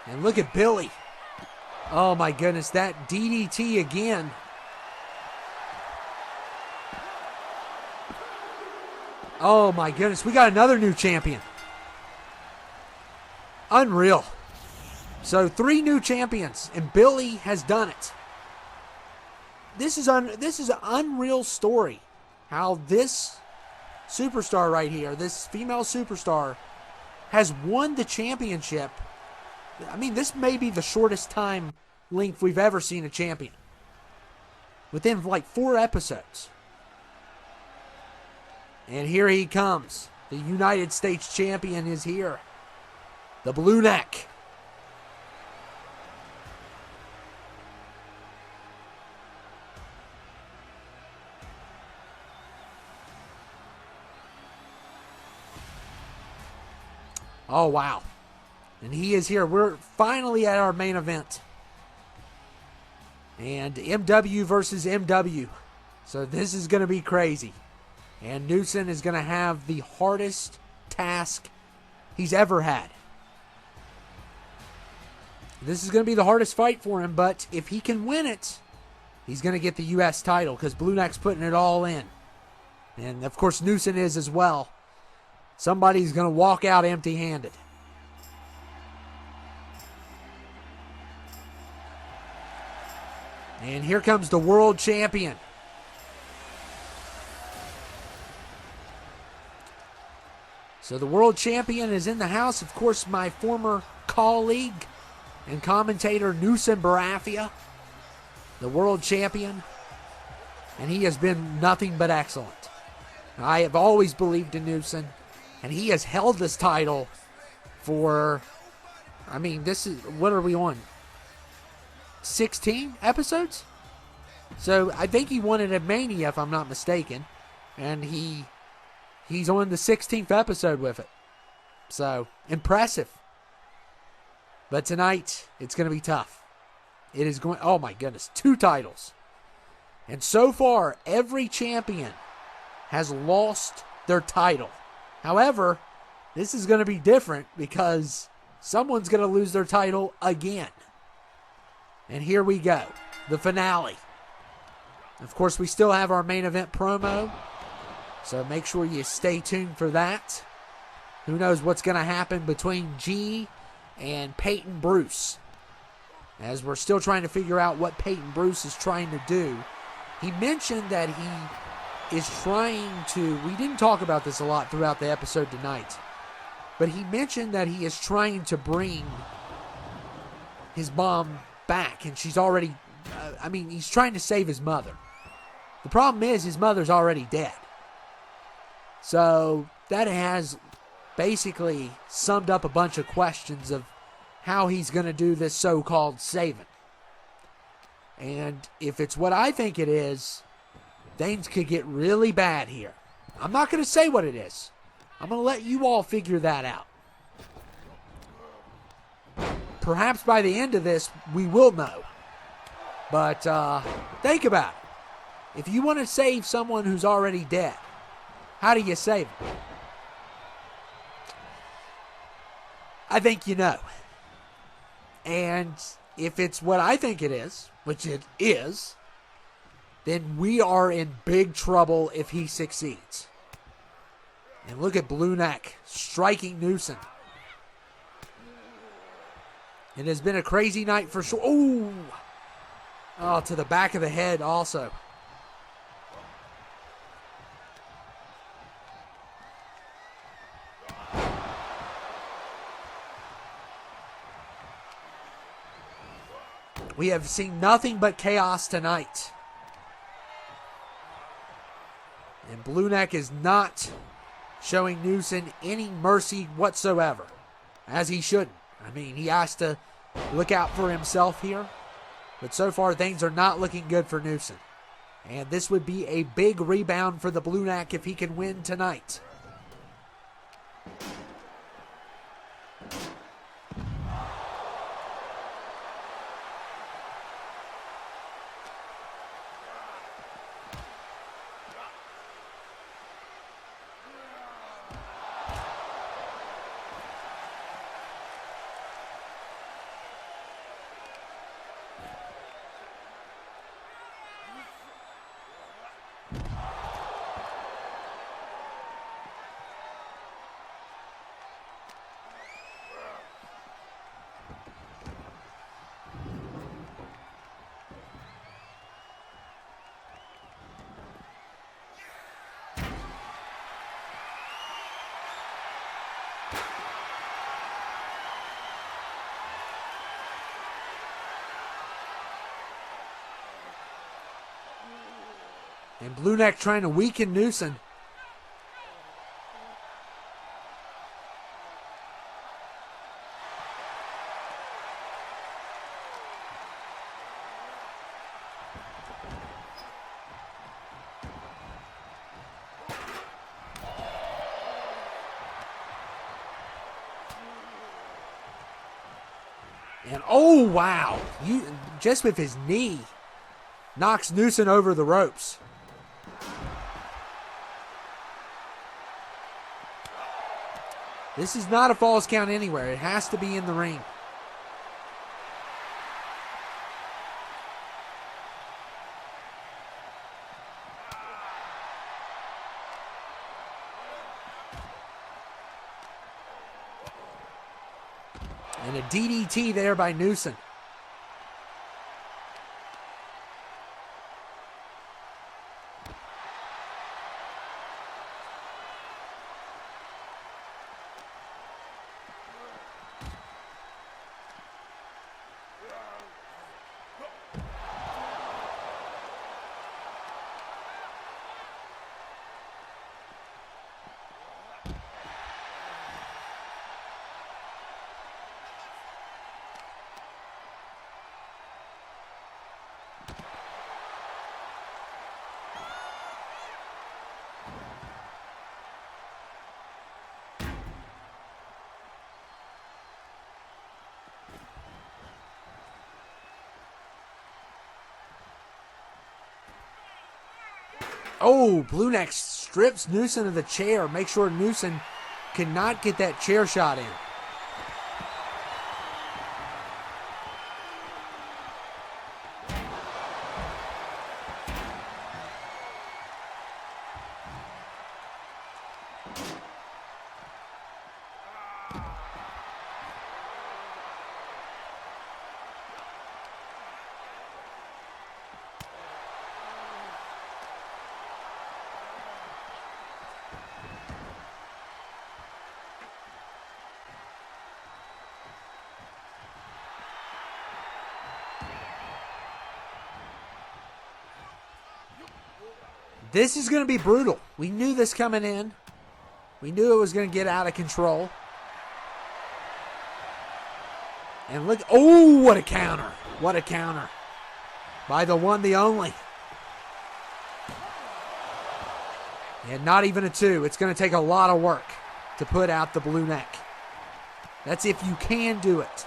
And look at Billy. Oh my goodness, that DDT again. Oh my goodness, we got another new champion. Unreal. So 3 new champions, and Billy has done it. This is an unreal story. How this superstar right here, this female superstar, has won the championship. I mean, this may be the shortest time length we've ever seen a champion. Within like 4 episodes. And here he comes. The United States champion is here. The Blue Neck. Oh, wow. And he is here. We're finally at our main event. And MW versus MW. So this is going to be crazy. And Newson is going to have the hardest task he's ever had. This is going to be the hardest fight for him, but if he can win it, he's going to get the U.S. title because Blue Neck's putting it all in. And, of course, Newson is as well. Somebody's going to walk out empty-handed. And here comes the world champion. So the world champion is in the house. Of course, my former colleague and commentator, Newson Barafia, the world champion. And he has been nothing but excellent. I have always believed in Newson. And he has held this title for, I mean, this is, what are we on? 16 episodes? So I think he won it at Mania, if I'm not mistaken. And he's on the 16th episode with it. So, impressive. But tonight, it's going to be tough. It is going, oh my goodness, 2 titles. And so far, every champion has lost their title. However, this is going to be different because someone's going to lose their title again. And here we go, the finale. Of course, we still have our main event promo, so make sure you stay tuned for that. Who knows what's going to happen between G and Peyton Bruce, as we're still trying to figure out what Peyton Bruce is trying to do. He mentioned that he is trying to, we didn't talk about this a lot throughout the episode tonight, but he mentioned that he is trying to bring his mom back, and she's already, he's trying to save his mother. The problem is his mother's already dead. So that has basically summed up a bunch of questions of how he's going to do this so-called saving. And if it's what I think it is, things could get really bad here. I'm not going to say what it is. I'm going to let you all figure that out. Perhaps by the end of this, we will know. But think about it. If you want to save someone who's already dead, how do you save them? I think you know. And if it's what I think it is, which it is, then we are in big trouble if he succeeds. And look at Blue Neck striking Newson. It has been a crazy night for sure. Ooh! Oh, to the back of the head also. We have seen nothing but chaos tonight. And Blue Neck is not showing Newson any mercy whatsoever, as he shouldn't. I mean, he has to look out for himself here. But so far, things are not looking good for Newson. And this would be a big rebound for the Blue Neck if he can win tonight. And Blue Neck trying to weaken Newson. And oh, wow. Just with his knee, knocks Newson over the ropes. This is not a falls count anywhere. It has to be in the ring. And a DDT there by Newson. Oh, Blue Neck strips Newson of the chair. Make sure Newson cannot get that chair shot in. This is going to be brutal. We knew this coming in. We knew it was going to get out of control. And look, oh, what a counter. What a counter. By the one, the only. And not even a two. It's going to take a lot of work to put out the Blue Neck. That's if you can do it.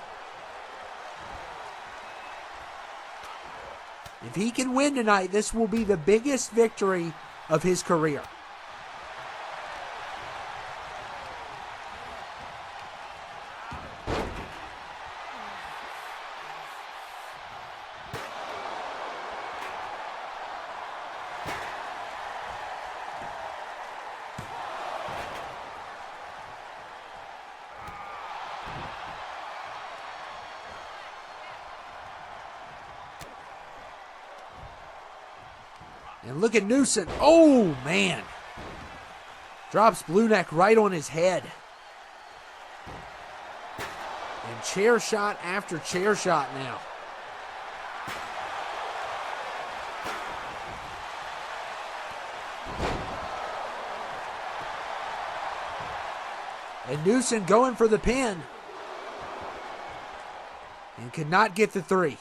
If he can win tonight, this will be the biggest victory of his career. And look at Newson. Oh, man. Drops Blue Neck right on his head. And chair shot after chair shot now. And Newson going for the pin. And could not get the three.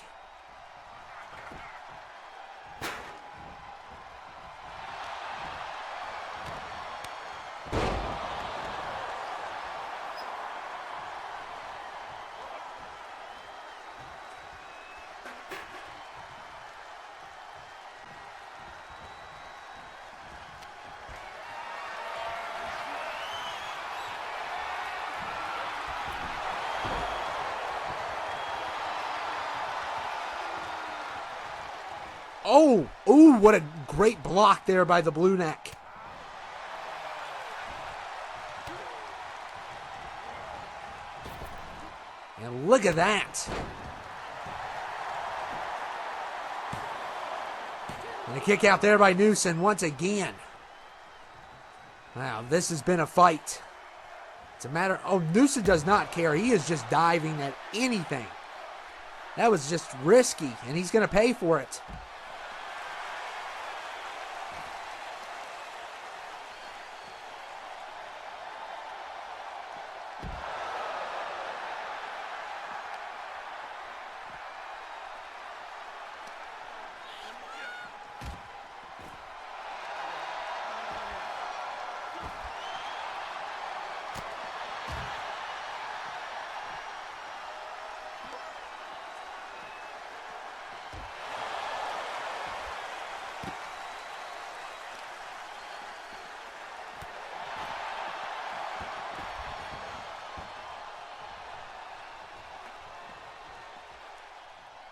Oh, ooh, what a great block there by the Blue Neck. And look at that. And a kick out there by Newson once again. Wow, this has been a fight. It's a matter, oh, Newson does not care. He is just diving at anything. That was just risky, and he's going to pay for it.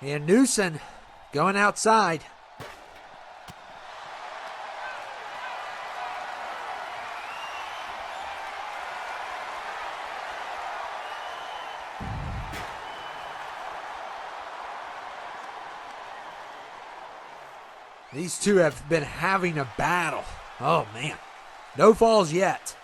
And Newson going outside. These two have been having a battle. Oh, man. No falls yet.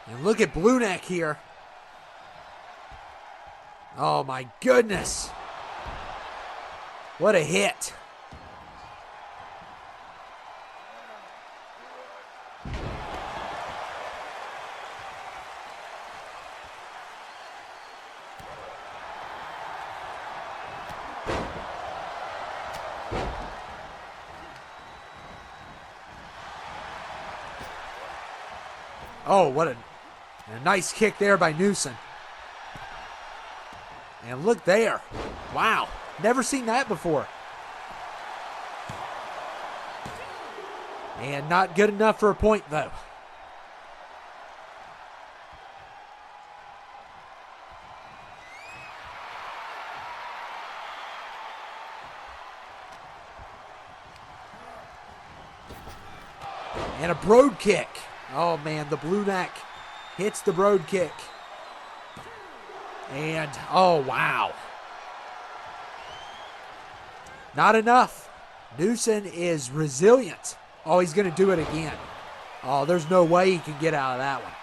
And look at Blue Neck here. Oh, my goodness. What a hit. Oh, what a nice kick there by Newson. And look there. Wow. Never seen that before. And not good enough for a point, though. And a broad kick. Oh, man, the Blue Neck hits the broad kick. And, oh, wow. Not enough. Newson is resilient. Oh, he's going to do it again. Oh, there's no way he can get out of that one.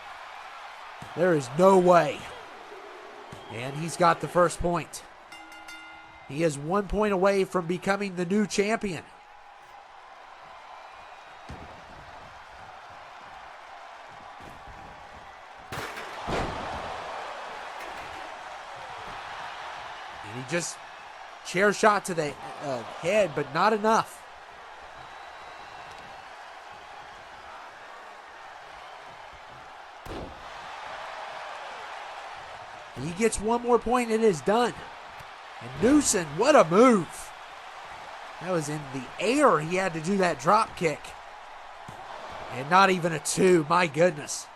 There is no way. And he's got the first point. He is 1 point away from becoming the new champion. And he just chair shot to the head, but not enough. He gets one more point, it is done. And Newson, what a move. That was in the air. He had to do that drop kick. And not even a 2, my goodness.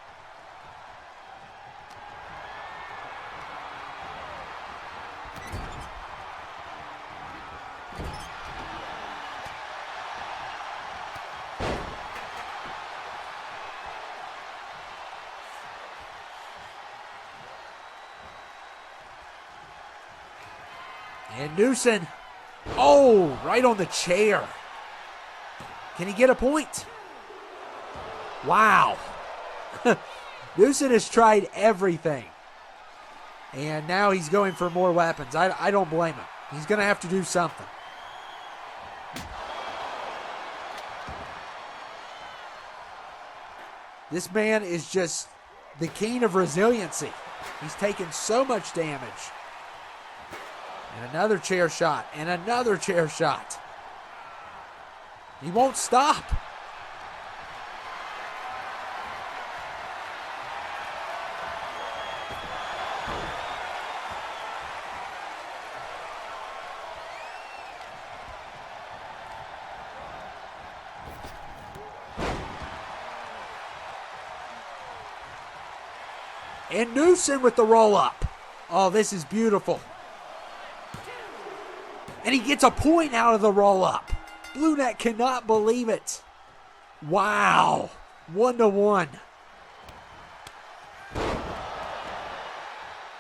And Newson, oh, right on the chair. Can he get a point? Wow. Newson has tried everything. And now he's going for more weapons. I don't blame him. He's going to have to do something. This man is just the king of resiliency. He's taken so much damage. And another chair shot, and another chair shot. He won't stop. And Newson with the roll up. Oh, this is beautiful. And he gets a point out of the roll-up. Blue Neck cannot believe it. Wow. 1-1.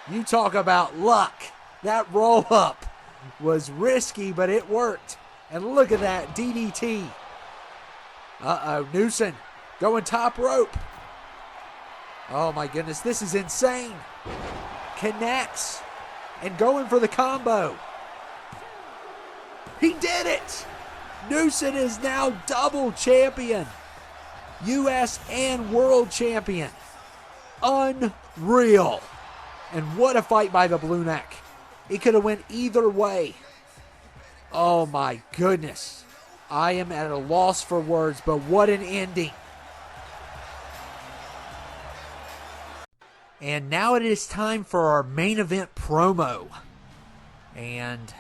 You talk about luck. That roll-up was risky, but it worked. And look at that DDT. Uh-oh, Newson going top rope. Oh, my goodness. This is insane. Connects. And going for the combo. He did it! Newson is now double champion. U.S. and world champion. Unreal. And what a fight by the Blue Neck. It could have went either way. Oh my goodness. I am at a loss for words, but what an ending. And now it is time for our main event promo. And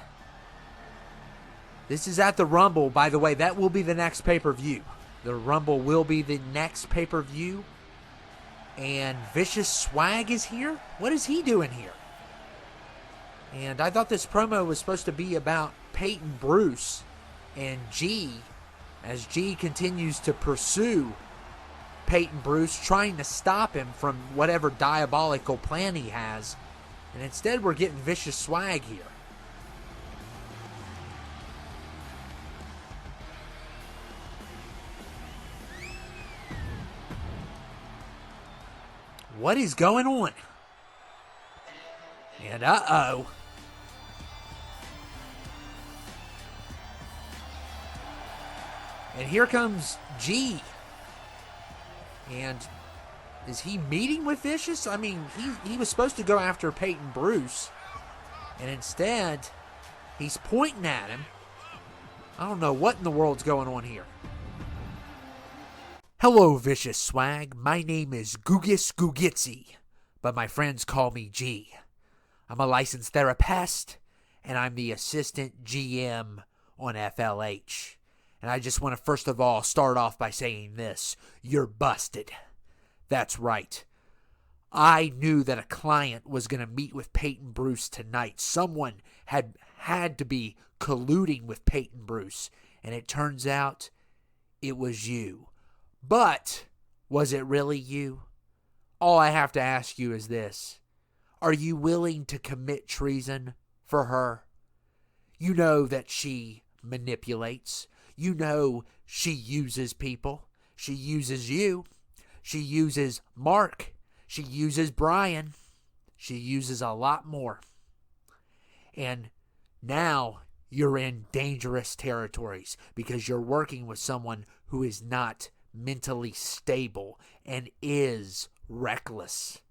This is at the Rumble, by the way. That will be the next pay-per-view. The Rumble will be the next pay-per-view. And Vicious Swag is here? What is he doing here? And I thought this promo was supposed to be about Peyton Bruce and G, as G continues to pursue Peyton Bruce, trying to stop him from whatever diabolical plan he has. And instead, we're getting Vicious Swag here. What is going on? And uh-oh. And here comes G. And is he meeting with Vicious? I mean, he was supposed to go after Peyton Bruce. And instead, he's pointing at him. I don't know what in the world's going on here. Hello, Vicious Swag. My name is Gugus Gugitsi, but my friends call me G. I'm a licensed therapist, and I'm the assistant GM on FLH. And I just want to first of all start off by saying this. You're busted. That's right. I knew that a client was going to meet with Peyton Bruce tonight. Someone had to be colluding with Peyton Bruce. And it turns out it was you. But was it really you? All I have to ask you is this. Are you willing to commit treason for her? You know that she manipulates. You know she uses people. She uses you. She uses Mark. She uses Brian. She uses a lot more. And now you're in dangerous territories because you're working with someone who is not mentally stable and is reckless.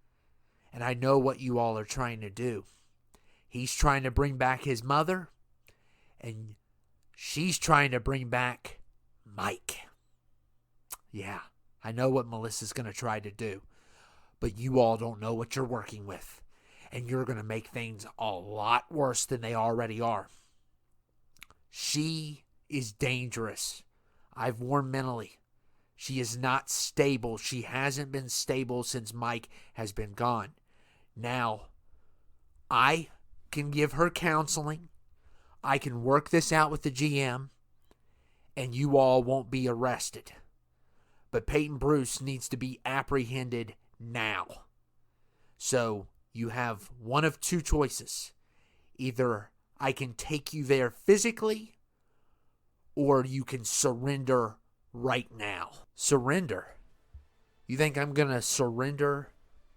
And I know what you all are trying to do. He's trying to bring back his mother, and she's trying to bring back Mike. Yeah, I know what Melissa's going to try to do, but you all don't know what you're working with, and you're going to make things a lot worse than they already are. She is dangerous. I've warned mentally. She is not stable. She hasn't been stable since Mike has been gone. Now, I can give her counseling. I can work this out with the GM, and you all won't be arrested. But Peyton Bruce needs to be apprehended now. So you have one of two choices. Either I can take you there physically, or you can surrender right now. Surrender? You think I'm going to surrender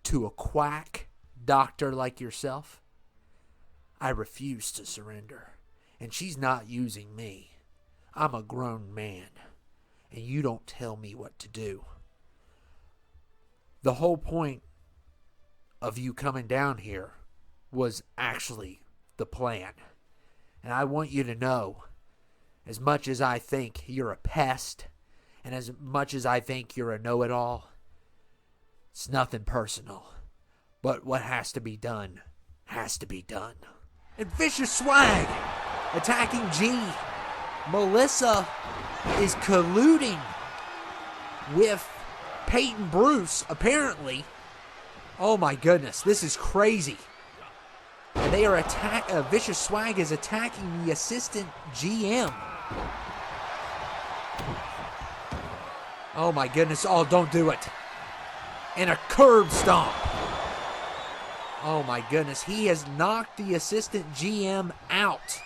to a quack doctor like yourself? I refuse to surrender. And she's not using me. I'm a grown man. And you don't tell me what to do. The whole point of you coming down here was actually the plan. And I want you to know, as much as I think you're a pest, and as much as I think you're a know-it-all, it's nothing personal. But what has to be done, has to be done. And Vicious Swag attacking G. Melissa is colluding with Peyton Bruce, apparently. Oh my goodness, this is crazy. And they are Vicious Swag is attacking the assistant GM. Oh my goodness, oh don't do it. And a curb stomp. Oh my goodness, he has knocked the assistant GM out.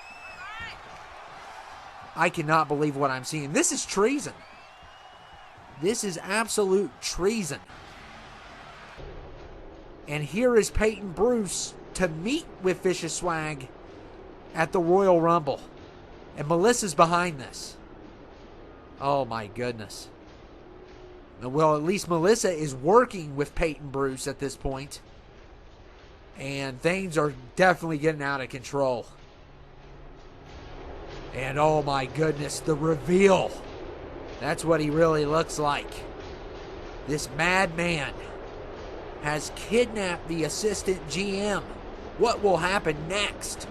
I cannot believe what I'm seeing. This is treason. This is absolute treason. And here is Peyton Bruce to meet with Vicious Swag at the Royal Rumble. And Melissa's behind this. Oh my goodness. Well, at least Melissa is working with Peyton Bruce at this point. And things are definitely getting out of control. And oh my goodness, the reveal. That's what he really looks like. This madman has kidnapped the assistant GM. What will happen next?